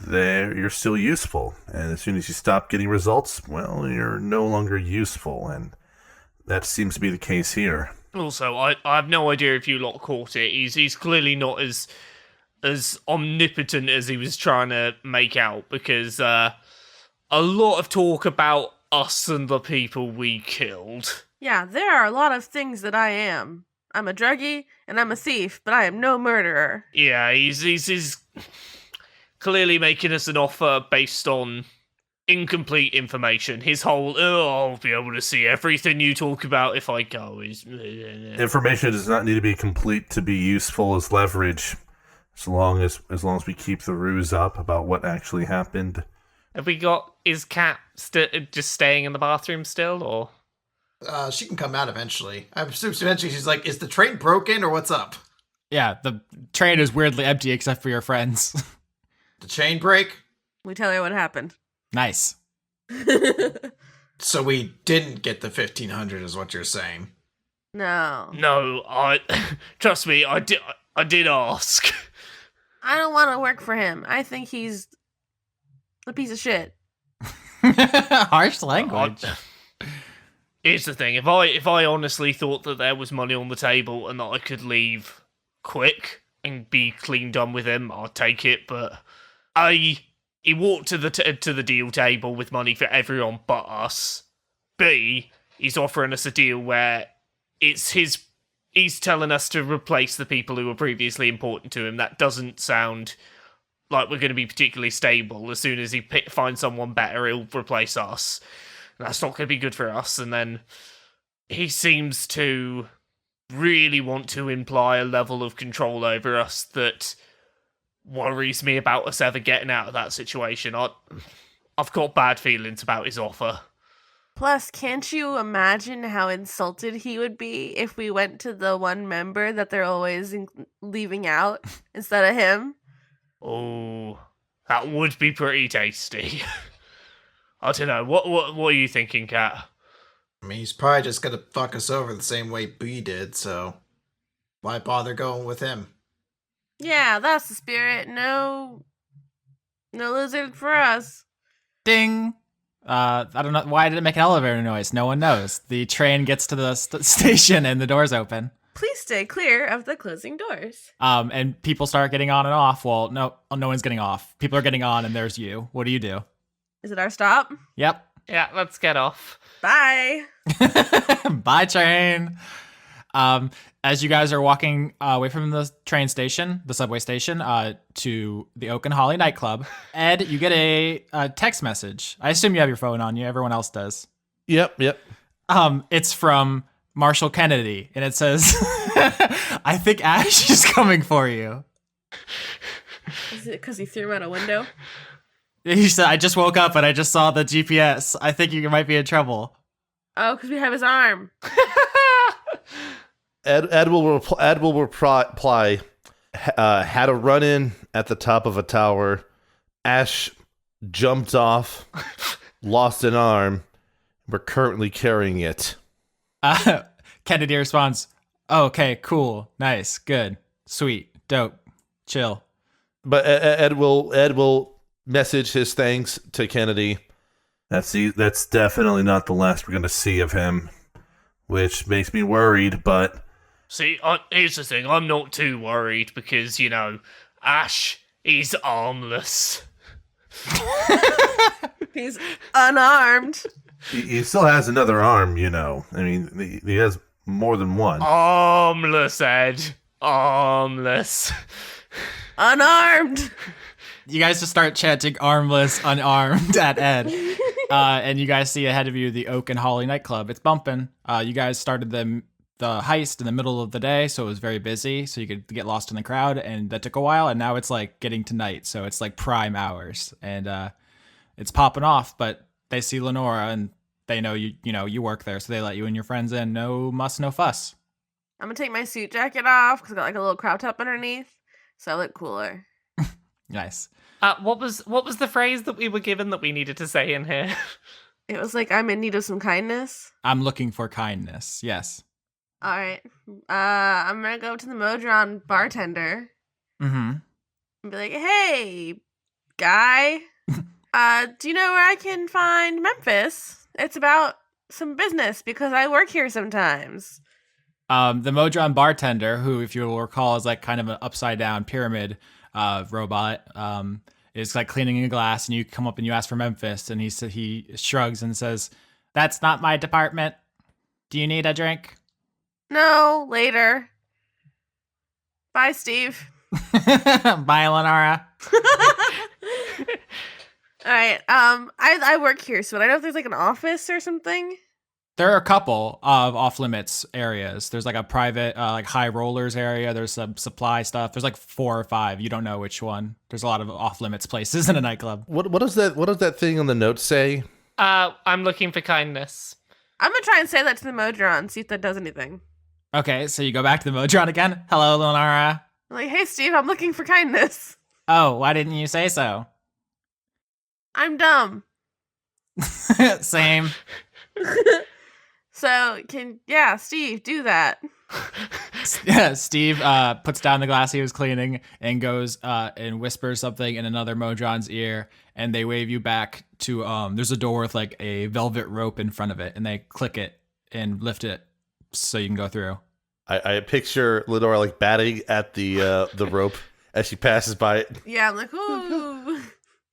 you're still useful. And as soon as you stop getting results, well, you're no longer useful, and that seems to be the case here. Also, I have no idea if you lot caught it. He's clearly not as omnipotent as he was trying to make out, because a lot of talk about us and the people we killed. Yeah, there are a lot of things that I am. I'm a druggie and I'm a thief, but I am no murderer. Yeah, he's clearly making us an offer based on incomplete information. His whole, I'll be able to see everything you talk about if I go is... Information does not need to be complete to be useful as leverage, as long as we keep the ruse up about what actually happened. Have we got... Is Kat just staying in the bathroom still, or...? She can come out eventually. I assume eventually she's like, is the train broken or what's up? Yeah, the train is weirdly empty except for your friends. The chain break? We tell her what happened. Nice. So we didn't get the 1,500 is what you're saying. No. No, trust me, I did ask. I don't want to work for him. I think he's a piece of shit. Harsh language. Here's the thing, if I honestly thought that there was money on the table and that I could leave quick and be clean done with him, I'd take it, but he walked to the deal table with money for everyone but us. B, he's offering us a deal where he's telling us to replace the people who were previously important to him. That doesn't sound like we're going to be particularly stable. As soon as he finds someone better, he'll replace us. That's not going to be good for us. And then he seems to really want to imply a level of control over us that worries me about us ever getting out of that situation. I've got bad feelings about his offer. Plus, can't you imagine how insulted he would be if we went to the one member that they're always leaving out instead of him? Oh, that would be pretty tasty. I don't know. What are you thinking, Kat? I mean, he's probably just gonna fuck us over the same way B did, so why bother going with him? Yeah, that's the spirit. No lizard for us. Ding. I don't know. Why did it make an elevator noise? No one knows. The train gets to the station and the doors open. Please stay clear of the closing doors. And people start getting on and off. Well, no one's getting off. People are getting on and there's you. What do you do? Is it our stop? Yep. Yeah, let's get off. Bye. Bye, train. As you guys are walking away from the train station, the subway station, to the Oak and Holly nightclub, Ed, you get a text message. I assume you have your phone on you. Everyone else does. Yep. It's from Marshall Kennedy, and it says, I think Ash is coming for you. Is it because he threw him out a window? He said, I just woke up and I just saw the GPS. I think you might be in trouble. Oh, because we have his arm. Ed will reply, had a run-in at the top of a tower. Ash jumped off, lost an arm. We're currently carrying it. Kennedy responds, okay, cool, nice, good, sweet, dope, chill. But Ed will message his thanks to Kennedy. That's definitely not the last we're going to see of him, which makes me worried, but... See, here's the thing. I'm not too worried because, Ash, he's armless. He's unarmed. He still has another arm, I mean, he has more than one. Armless, Ed. Armless. Unarmed. You guys just start chanting armless, unarmed at Ed. And you guys see ahead of you the Oak and Holly nightclub. It's bumping. You guys started the heist in the middle of the day, so it was very busy, so you could get lost in the crowd, and that took a while, and now it's like getting to night, so it's like prime hours, and it's popping off, but they see Lenora, and they know you work there, so they let you and your friends in. No muss, no fuss. I'm gonna take my suit jacket off because I got like a little crop top underneath, so I look cooler. Nice. What was the phrase that we were given that we needed to say in here? It was like, I'm in need of some kindness. I'm looking for kindness. Yes. All right. I'm gonna go to the Modron bartender Mm-hmm. and be like, hey, guy, do you know where I can find Memphis? It's about some business because I work here sometimes. The Modron bartender, who, if you will recall, is like kind of an upside down pyramid robot, is like cleaning a glass, and you come up and you ask for Memphis, and he shrugs and says, "That's not my department. Do you need a drink?" No, later. Bye, Steve. Bye, Lenora. All right. I work here, so I don't know if there's like an office or something. There are a couple of off-limits areas. There's like a private, like high rollers area. There's some supply stuff. There's like 4 or 5. You don't know which one. There's a lot of off-limits places in a nightclub. What does that thing on the note say? I'm looking for kindness. I'm gonna try and say that to the Modron, see if that does anything. Okay, so you go back to the Modron again. Hello, Lenora. I'm like, hey, Steve, I'm looking for kindness. Oh, why didn't you say so? I'm dumb. Same. So, Steve, do that. Yeah, Steve puts down the glass he was cleaning and goes and whispers something in another Modron's ear, and they wave you back to there's a door with like a velvet rope in front of it, and they click it and lift it so you can go through. I picture Lenora like batting at the rope as she passes by it. Yeah, I'm like, ooh.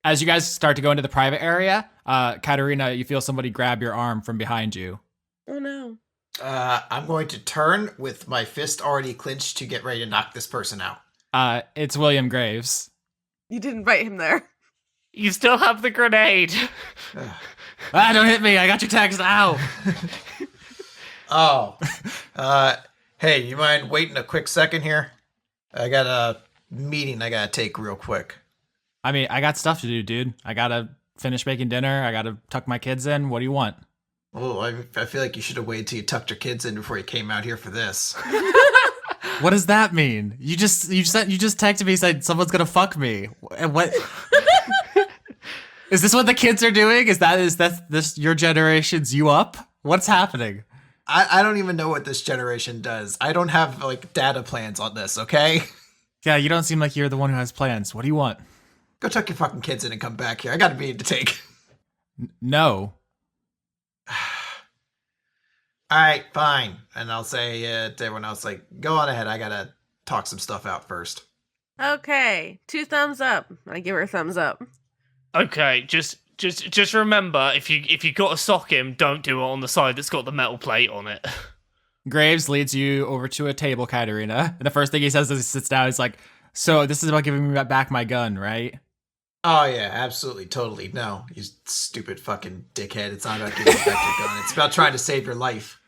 As you guys start to go into the private area, Catarina, you feel somebody grab your arm from behind you. Oh no. I'm going to turn with my fist already clenched to get ready to knock this person out. It's William Graves. You didn't bite him there. You still have the grenade. Don't hit me. I got your text. Ow. Oh. Hey, you mind waiting a quick second here? I got a meeting I gotta take real quick. I mean, I got stuff to do, dude. I gotta finish making dinner. I gotta tuck my kids in. What do you want? Oh, I feel like you should have waited till you tucked your kids in before you came out here for this. What does that mean? You just texted me saying someone's gonna fuck me. What? Is this what the kids are doing? Is this your generation's you up? What's happening? I don't even know what this generation does. I don't have like data plans on this, okay? Yeah, you don't seem like you're the one who has plans. What do you want? Go tuck your fucking kids in and come back here. I got a meeting to take. No. All right, fine. And I'll say to everyone else, like, go on ahead. I gotta talk some stuff out first. Okay, 2 thumbs up. I give her a thumbs up. Okay, just remember, if you gotta sock him, don't do it on the side that's got the metal plate on it. Graves leads you over to a table, Catarina. And the first thing he says as he sits down is like, so this is about giving me back my gun, right? Oh, yeah, absolutely, totally. No, you stupid fucking dickhead. It's not about giving you back your gun. It's about trying to save your life.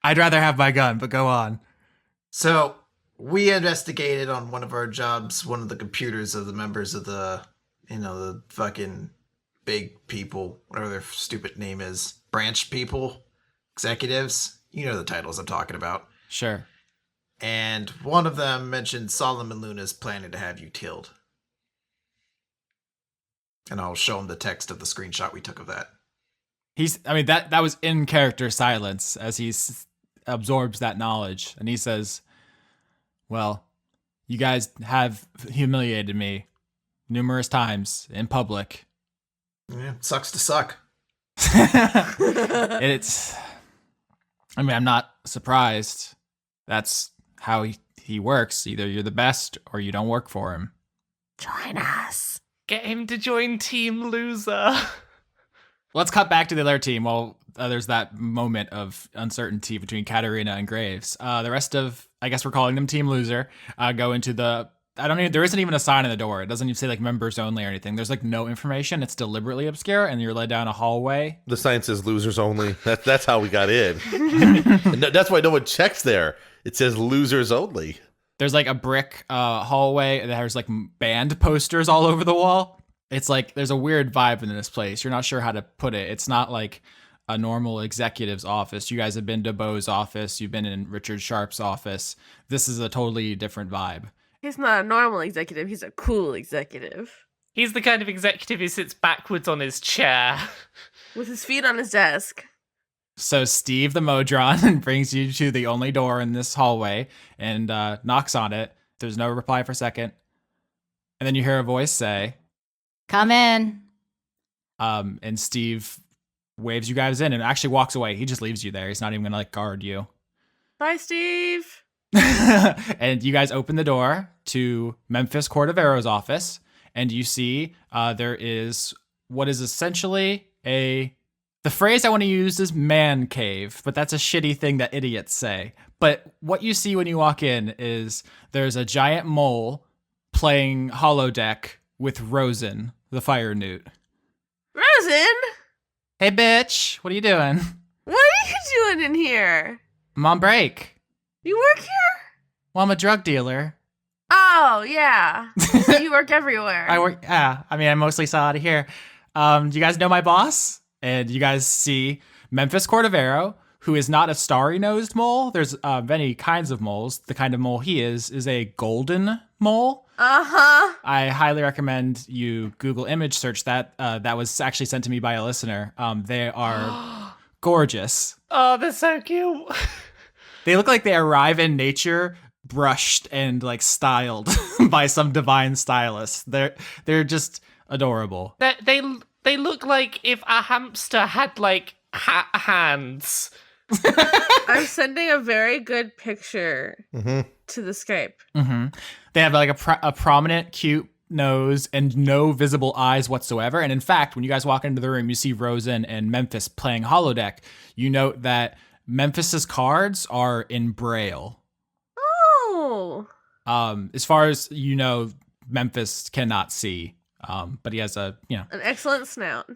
I'd rather have my gun, but go on. So, we investigated on one of our jobs, one of the computers of the members of the fucking big people, whatever their stupid name is, branch people, executives. You know the titles I'm talking about. Sure. And one of them mentioned Solomon Luna's planning to have you killed. And I'll show him the text of the screenshot we took of that. That was in character silence as he absorbs that knowledge. And he says, well, you guys have humiliated me numerous times in public. Yeah, sucks to suck. I'm not surprised. That's how he works. Either you're the best or you don't work for him. Join us. Get him to join Team Loser. Let's cut back to the other team while there's that moment of uncertainty between Catarina and Graves. The rest of, I guess we're calling them Team Loser, go into there isn't even a sign on the door. It doesn't even say like members only or anything. There's like no information. It's deliberately obscure and you're led down a hallway. The sign says losers only. That's how we got in. And that's why no one checks there. It says losers only. There's like a brick hallway that has like band posters all over the wall. It's like there's a weird vibe in this place. You're not sure how to put it. It's not like a normal executive's office. You guys have been to Bo's office. You've been in Richard Sharp's office. This is a totally different vibe. He's not a normal executive. He's a cool executive. He's the kind of executive who sits backwards on his chair. With his feet on his desk. So Steve the Modron brings you to the only door in this hallway and knocks on it. There's no reply for a second. And then you hear a voice say, come in. And Steve waves you guys in and actually walks away. He just leaves you there. He's not even going to like guard you. Bye, Steve. And you guys open the door to Memphis Cordevero's office. And you see there is what is essentially the phrase I want to use is man cave, but that's a shitty thing that idiots say. But what you see when you walk in is there's a giant mole playing holodeck with Rosen, the fire newt. Rosen? Hey, bitch, what are you doing? What are you doing in here? I'm on break. You work here? Well, I'm a drug dealer. Oh, yeah. So you work everywhere. I mostly saw out of here. Do you guys know my boss? And you guys see Memphis Cordovero, who is not a starry-nosed mole. There's many kinds of moles. The kind of mole he is a golden mole. Uh-huh. I highly recommend you Google image search that. That was actually sent to me by a listener. They are gorgeous. Oh, they're so cute. They look like they arrive in nature, brushed and like styled by some divine stylist. They're just adorable. They look like if a hamster had like hands. I'm sending a very good picture to the Skype. Mm-hmm. They have like a prominent, cute nose and no visible eyes whatsoever. And in fact, when you guys walk into the room, you see Rosen and Memphis playing holodeck. You note that Memphis's cards are in Braille. Oh. As far as you know, Memphis cannot see. But he has an excellent snout.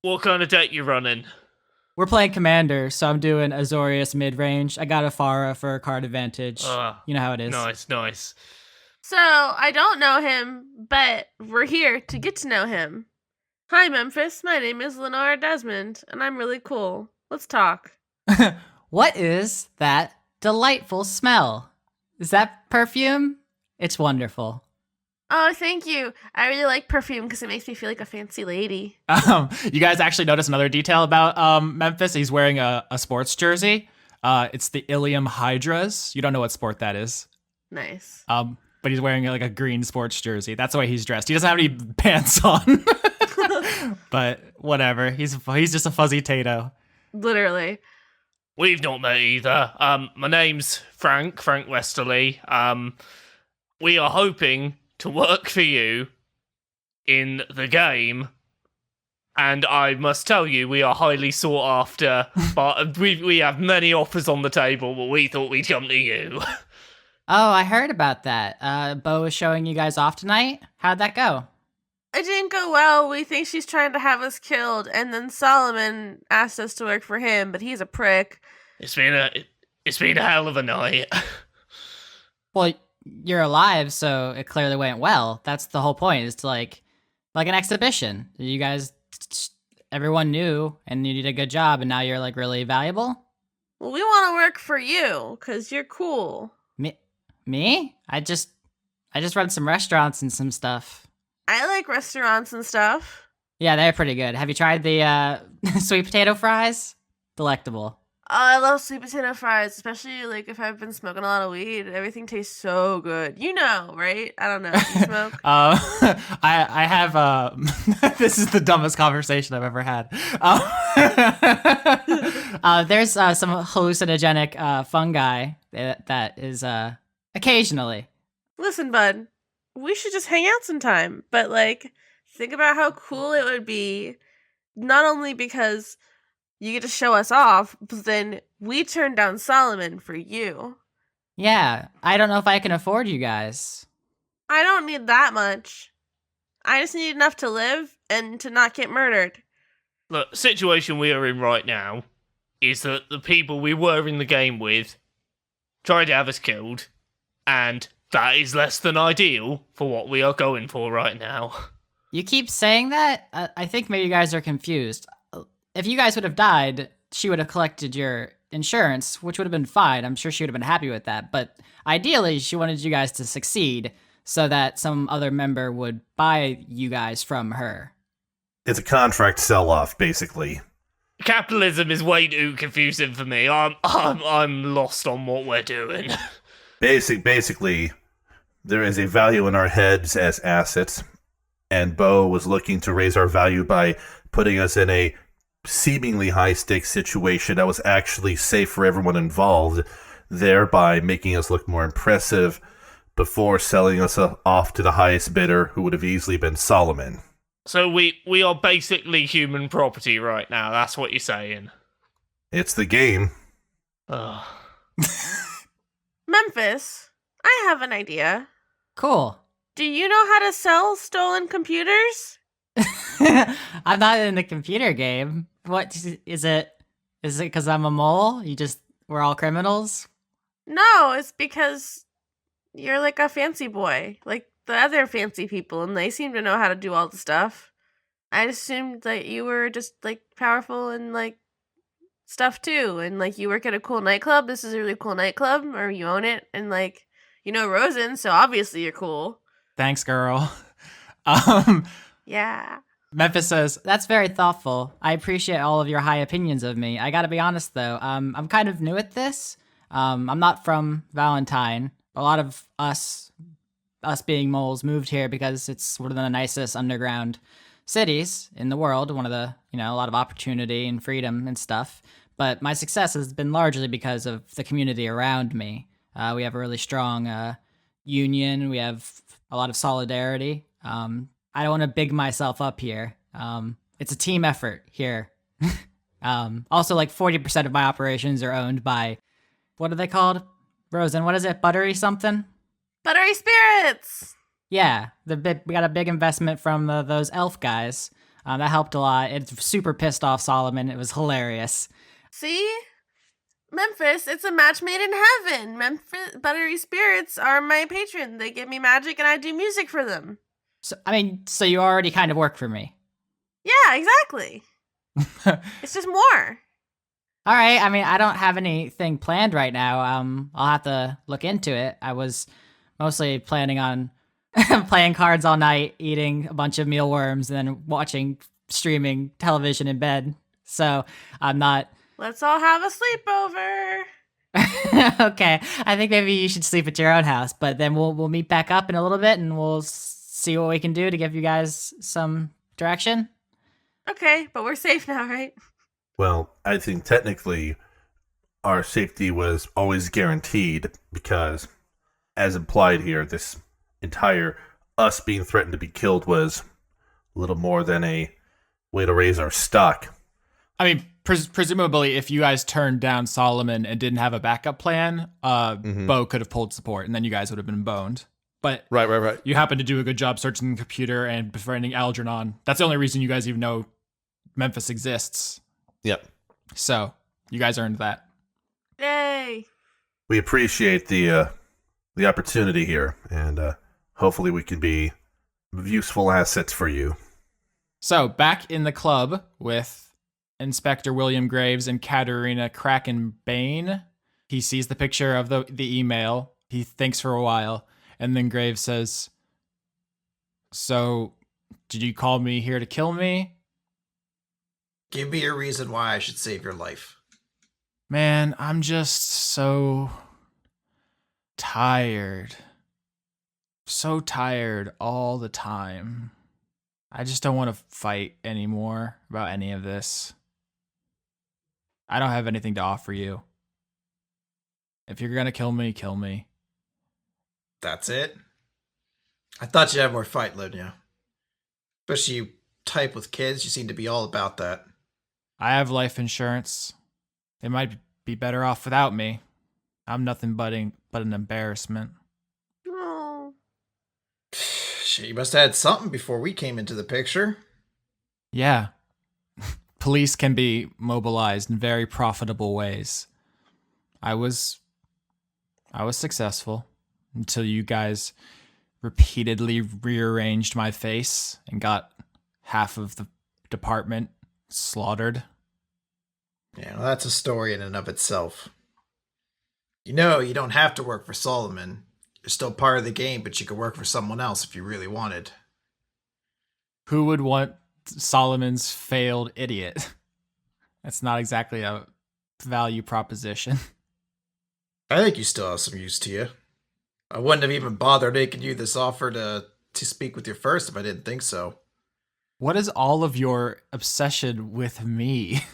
What kind of deck you running? We're playing Commander, so I'm doing Azorius mid-range. I got a Farah for card advantage. You know how it is. Nice. So, I don't know him, but we're here to get to know him. Hi, Memphis. My name is Lenora Desmond, and I'm really cool. Let's talk. What is that delightful smell? Is that perfume? It's wonderful. Oh, thank you. I really like perfume because it makes me feel like a fancy lady. You guys actually notice another detail about Memphis. He's wearing a sports jersey. It's the Ilium Hydras. You don't know what sport that is. Nice. But he's wearing like a green sports jersey. That's the way he's dressed. He doesn't have any pants on. But whatever. He's just a fuzzy tato. Literally. We've not met either. My name's Frank Westerly. We are hoping to work for you in the game, and I must tell you, we are highly sought after, but we have many offers on the table, but we thought we'd come to you. Oh, I heard about that. Bo is showing you guys off tonight. How'd that go? It didn't go well. We think she's trying to have us killed, and then Solomon asked us to work for him, but he's a prick. It's been a hell of a night. Well, you're alive, so it clearly went well. That's the whole point, is to like an exhibition. You guys, everyone knew, and you did a good job, and now you're like really valuable. Well, we want to work for you, because you're cool. Me? I just run some restaurants and some stuff. I like restaurants and stuff. Yeah, they're pretty good. Have you tried the sweet potato fries? Delectable. Oh, I love sweet potato fries, especially like if I've been smoking a lot of weed. Everything tastes so good. You know, right? I don't know. You smoke? I have. This is the dumbest conversation I've ever had. There's some hallucinogenic fungi that is occasionally. Listen, bud, we should just hang out sometime. But like, think about how cool it would be. Not only because you get to show us off, but then we turn down Solomon for you. Yeah, I don't know if I can afford you guys. I don't need that much. I just need enough to live and to not get murdered. Look, the situation we are in right now is that the people we were in the game with tried to have us killed, and that is less than ideal for what we are going for right now. You keep saying that? I think maybe you guys are confused. If you guys would have died, she would have collected your insurance, which would have been fine. I'm sure she would have been happy with that. But ideally, she wanted you guys to succeed so that some other member would buy you guys from her. It's a contract sell-off, basically. Capitalism is way too confusing for me. I'm lost on what we're doing. Basically, there is a value in our heads as assets, and Bo was looking to raise our value by putting us in a seemingly high-stakes situation that was actually safe for everyone involved, thereby making us look more impressive before selling us off to the highest bidder, who would have easily been Solomon. So we are basically human property right now, that's what you're saying. It's the game. Ugh. Memphis, I have an idea. Cool. Do you know how to sell stolen computers? I'm not in the computer game. What is it? Is it because I'm a mole? We're all criminals? No, it's because you're like a fancy boy, like the other fancy people, and they seem to know how to do all the stuff. I assumed that you were just like powerful and like stuff too, and like you work at a cool nightclub. This is a really cool nightclub, or you own it, and like you know Rosen, so obviously you're cool. Thanks, girl. Yeah. Memphis says, That's very thoughtful. I appreciate all of your high opinions of me. I gotta be honest though, I'm kind of new at this. I'm not from Valentine. A lot of us being moles moved here because it's one of the nicest underground cities in the world. One of the, a lot of opportunity and freedom and stuff. But my success has been largely because of the community around me. We have a really strong union. We have a lot of solidarity. I don't want to big myself up here. It's a team effort here. Also, like 40% of my operations are owned by, what are they called? Rosen, what is it? Buttery something? Buttery spirits! Yeah, we got a big investment from those elf guys. That helped a lot. It super pissed off Solomon. It was hilarious. See? Memphis, it's a match made in heaven. Memphis Buttery Spirits are my patron. They give me magic and I do music for them. So you already kind of work for me. Yeah, exactly. It's just more. All right. I don't have anything planned right now. I'll have to look into it. I was mostly planning on playing cards all night, eating a bunch of mealworms, and then streaming television in bed. So I'm not. Let's all have a sleepover. Okay. I think maybe you should sleep at your own house, but then we'll meet back up in a little bit and we'll see what we can do to give you guys some direction. Okay, but we're safe now, right? Well, I think technically our safety was always guaranteed because, as implied here, this entire us being threatened to be killed was a little more than a way to raise our stock. Presumably, if you guys turned down Solomon and didn't have a backup plan, Bo could have pulled support, and then you guys would have been boned. But Right. You happened to do a good job searching the computer and befriending Algernon. That's the only reason you guys even know Memphis exists. Yep. So you guys earned that. Yay. We appreciate the opportunity here, and hopefully we can be useful assets for you. So back in the club with Inspector William Graves and Catarina Krakenbane, he sees the picture of the email. He thinks for a while, and then Graves says, So, did you call me here to kill me? Give me a reason why I should save your life. Man, I'm just so tired. So tired all the time. I just don't want to fight anymore about any of this. I don't have anything to offer you. If you're gonna kill me, kill me. That's it? I thought you'd have more fight, Lunia. Especially you type with kids, you seem to be all about that. I have life insurance. They might be better off without me. I'm nothing but an embarrassment. Oh. Shit, you must have had something before we came into the picture. Yeah. Police can be mobilized in very profitable ways. I was successful until you guys repeatedly rearranged my face and got half of the department slaughtered. Yeah, well, that's a story in and of itself. You know, you don't have to work for Solomon. You're still part of the game, but you could work for someone else if you really wanted. Who would want Solomon's failed idiot? That's not exactly a value proposition. I think you still have some use to you. I wouldn't have even bothered making you this offer to speak with you first if I didn't think so. What is all of your obsession with me?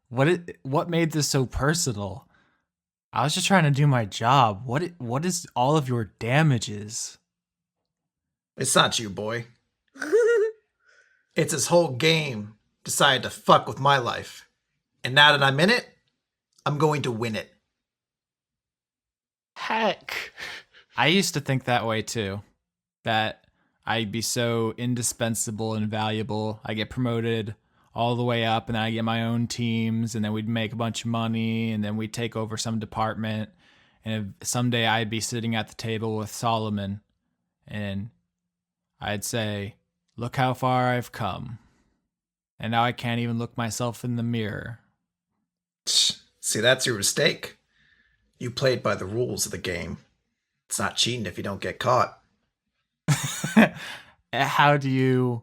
What made this so personal? I was just trying to do my job. What is all of your damages? It's not you, boy. It's this whole game decided to fuck with my life. And now that I'm in it, I'm going to win it. Heck. I used to think that way too. That I'd be so indispensable and valuable. I get promoted all the way up, and then I get my own teams, and then we'd make a bunch of money, and then we'd take over some department. And someday I'd be sitting at the table with Solomon, and I'd say, "Look how far I've come." And now I can't even look myself in the mirror. See, that's your mistake. You played by the rules of the game. It's not cheating if you don't get caught. How do you...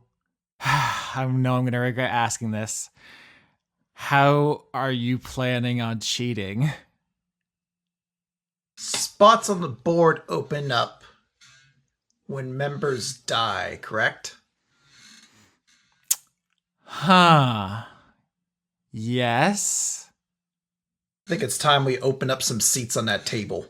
I know I'm going to regret asking this. How are you planning on cheating? Spots on the board open up when members die, correct? Huh. Yes. I think it's time we open up some seats on that table.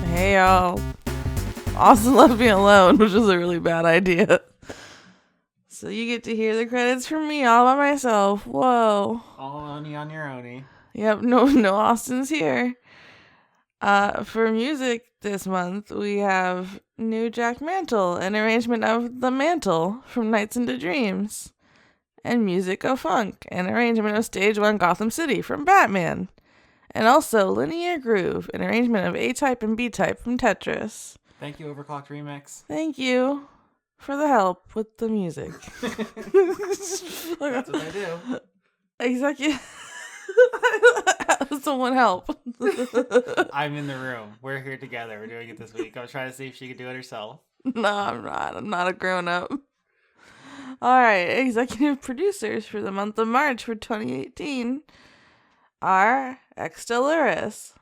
Hey y'all. Austin left me alone, which is a really bad idea. So you get to hear the credits from me all by myself. Whoa. All on your own. Yep, no Austin's here. For music this month, we have New Jack Mantle, an arrangement of The Mantle from Nights into Dreams. And Music of Funk, an arrangement of Stage 1 Gotham City from Batman. And also Linear Groove, an arrangement of A-Type and B-Type from Tetris. Thank you, Overclocked Remix. Thank you for the help with the music. That's what I do. Exactly. Someone help. I'm in the room. We're here together. We're doing it this week. I was trying to see if she could do it herself. No, I'm not. I'm not a grown-up. All right, executive producers for the month of March for 2018 are X Dolores,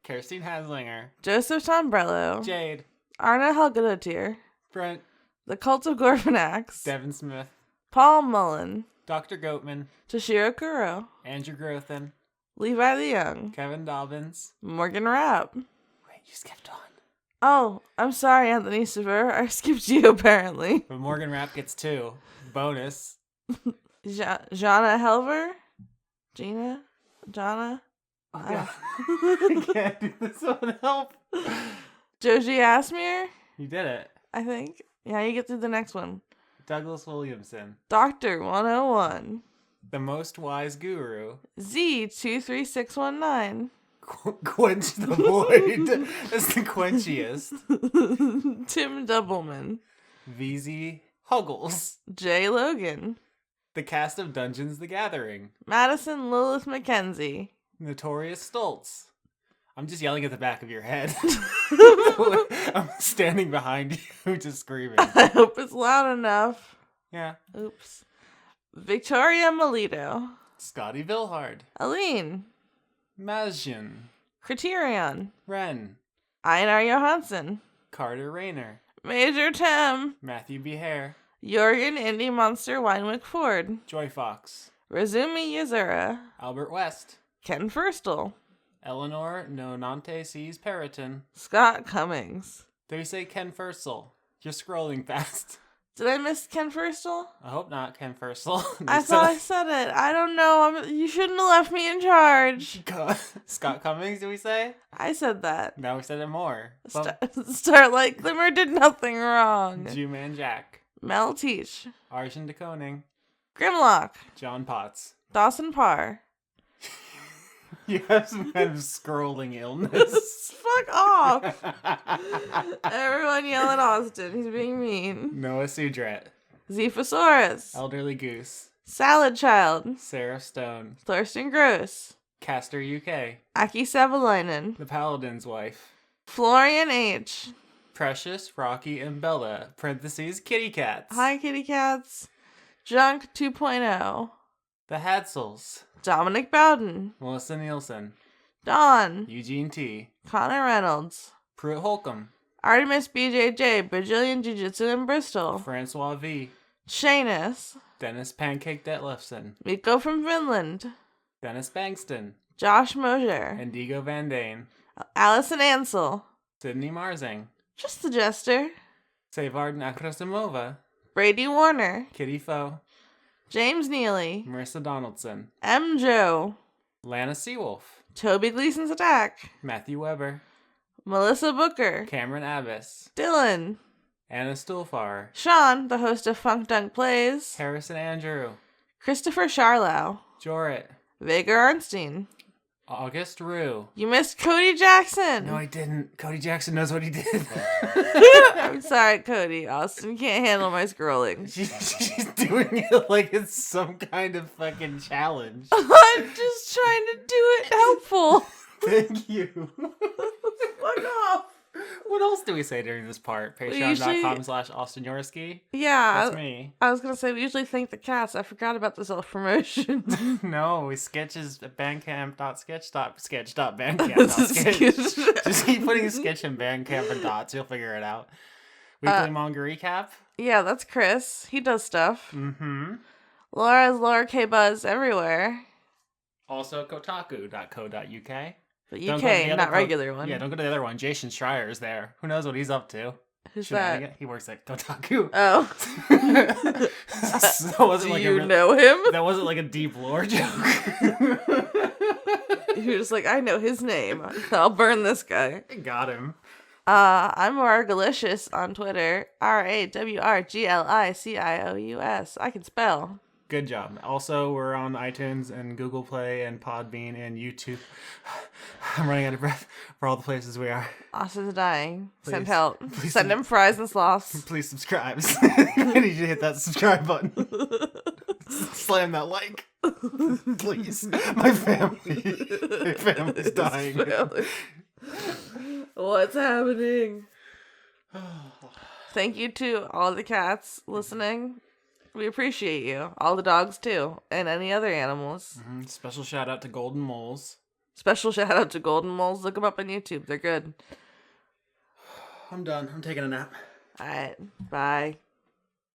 Kirstine Haslinger, Joseph Tombrello, Jade, Arna Helgadotir, Brent, The Cult of Gorfanax, Devin Smith, Paul Mullen, Dr. Goatman, Toshiro Kuro, Andrew Grothin, Levi the Young, Kevin Dobbins. Morgan Rapp, Wait, you skipped on. Oh, I'm sorry, Anthony Sever. I skipped you, apparently. But Morgan Rapp gets 2. Bonus. Jana Helver? Jana? I can't do this one. Help. Joji Asmir? You did it. I think. Yeah, you get through the next one. Douglas Williamson. Dr. 101. The Most Wise Guru. Z23619. Quench the Void. That's the quenchiest. Tim Doubleman. VZ Huggles. Jay Logan. The cast of Dungeons the Gathering. Madison Lilith McKenzie. Notorious Stoltz. I'm just yelling at the back of your head. I'm standing behind you, just screaming. I hope it's loud enough. Yeah. Oops. Victoria Melito. Scotty Vilhard. Aline. Mazjin. Criterion. Ren. Einar Johansson. Carter Rayner. Major Tem. Matthew B. Hare. Jorgen Indie Monster Winewick Ford. Joy Fox. Razumi Yazura. Albert West. Ken Firstel. Eleanor Nonante sees Periton. Scott Cummings. They say Ken Fursel. You're scrolling fast. Did I miss Ken Firstel? I hope not Ken Fursel. I thought I said it. I don't know. You shouldn't have left me in charge. Scott Cummings, did we say? I said that. Now we said it more. Starlight Glimmer did nothing wrong. Jew-Man Jack. Mel Teach. Arjun de Koning. Grimlock. John Potts. Dawson Parr. You have some kind of scrolling illness. Fuck off. Everyone yell at Austin. He's being mean. Noah Sudret. Zephosaurus. Elderly Goose. Salad Child. Sarah Stone. Thorsten Gross. Caster UK. Aki Savalainen. The Paladin's Wife. Florian H. Precious, Rocky, and Bella. Parentheses, Kitty Cats. Hi, kitty cats. Junk 2.0. The Hadsels. Dominic Bowden. Melissa Nielsen. Dawn. Eugene T. Connor Reynolds. Pruitt Holcomb. Artemis BJJ. Brazilian Jiu Jitsu in Bristol. Francois V. Shanus. Dennis Pancake Detlefson. Miko from Finland. Dennis Bankston. Josh Mosier. Indigo Van Dane. Allison Ansel. Sydney Marzing. Just the Jester. Savard Akrasimova. Brady Warner. Kitty Foe. James Neely. Marissa Donaldson. M. Joe. Lana Seawolf. Toby Gleason's Attack. Matthew Weber. Melissa Booker. Cameron Abbas. Dylan. Anna Stulfar. Sean, the host of Funk Dunk Plays. Harrison Andrew. Christopher Charlow. Jorit. Vega Arnstein. August Rue. You missed Cody Jackson. No, I didn't. Cody Jackson knows what he did. I'm sorry, Cody. Austin can't handle my scrolling. She's doing it like it's some kind of fucking challenge. I'm just trying to do it helpful. Thank you. Fuck off. What else do we say during this part? Patreon.com/Austin Yorsky. Yeah. That's me. I was going to say, we usually thank the cats. I forgot about the self-promotion. No, we sketches at bandcamp.sketch.bandcamp.sketch. Just keep putting sketch in Bandcamp and dots. You'll figure it out. Weekly manga recap. Yeah, that's Chris. He does stuff. Mm-hmm. Laura's Laura K. Buzz everywhere. Also, kotaku.co.uk. But UK, not regular one. Yeah, don't go to the other one. Jason Schreier is there. Who knows what he's up to? Who's that? He works at Kotaku. Oh. That wasn't Do you know him? That wasn't like a deep lore joke. You're just like, I know his name. I'll burn this guy. Got him. I'm Wargalicious on Twitter. RAWRGLICIOUS. I can spell. Good job. Also, we're on iTunes and Google Play and Podbean and YouTube. I'm running out of breath for all the places we are. Austin's dying. Please. Send help. Please. Send him fries and sloths. Please subscribe. I need you to hit that subscribe button. Slam that like. Please. My family's dying. What's happening? Thank you to all the cats listening. We appreciate you. All the dogs, too. And any other animals. Mm-hmm. Special shout out to Golden Moles. Special shout out to Golden Moles. Look them up on YouTube. They're good. I'm done. I'm taking a nap. All right. Bye.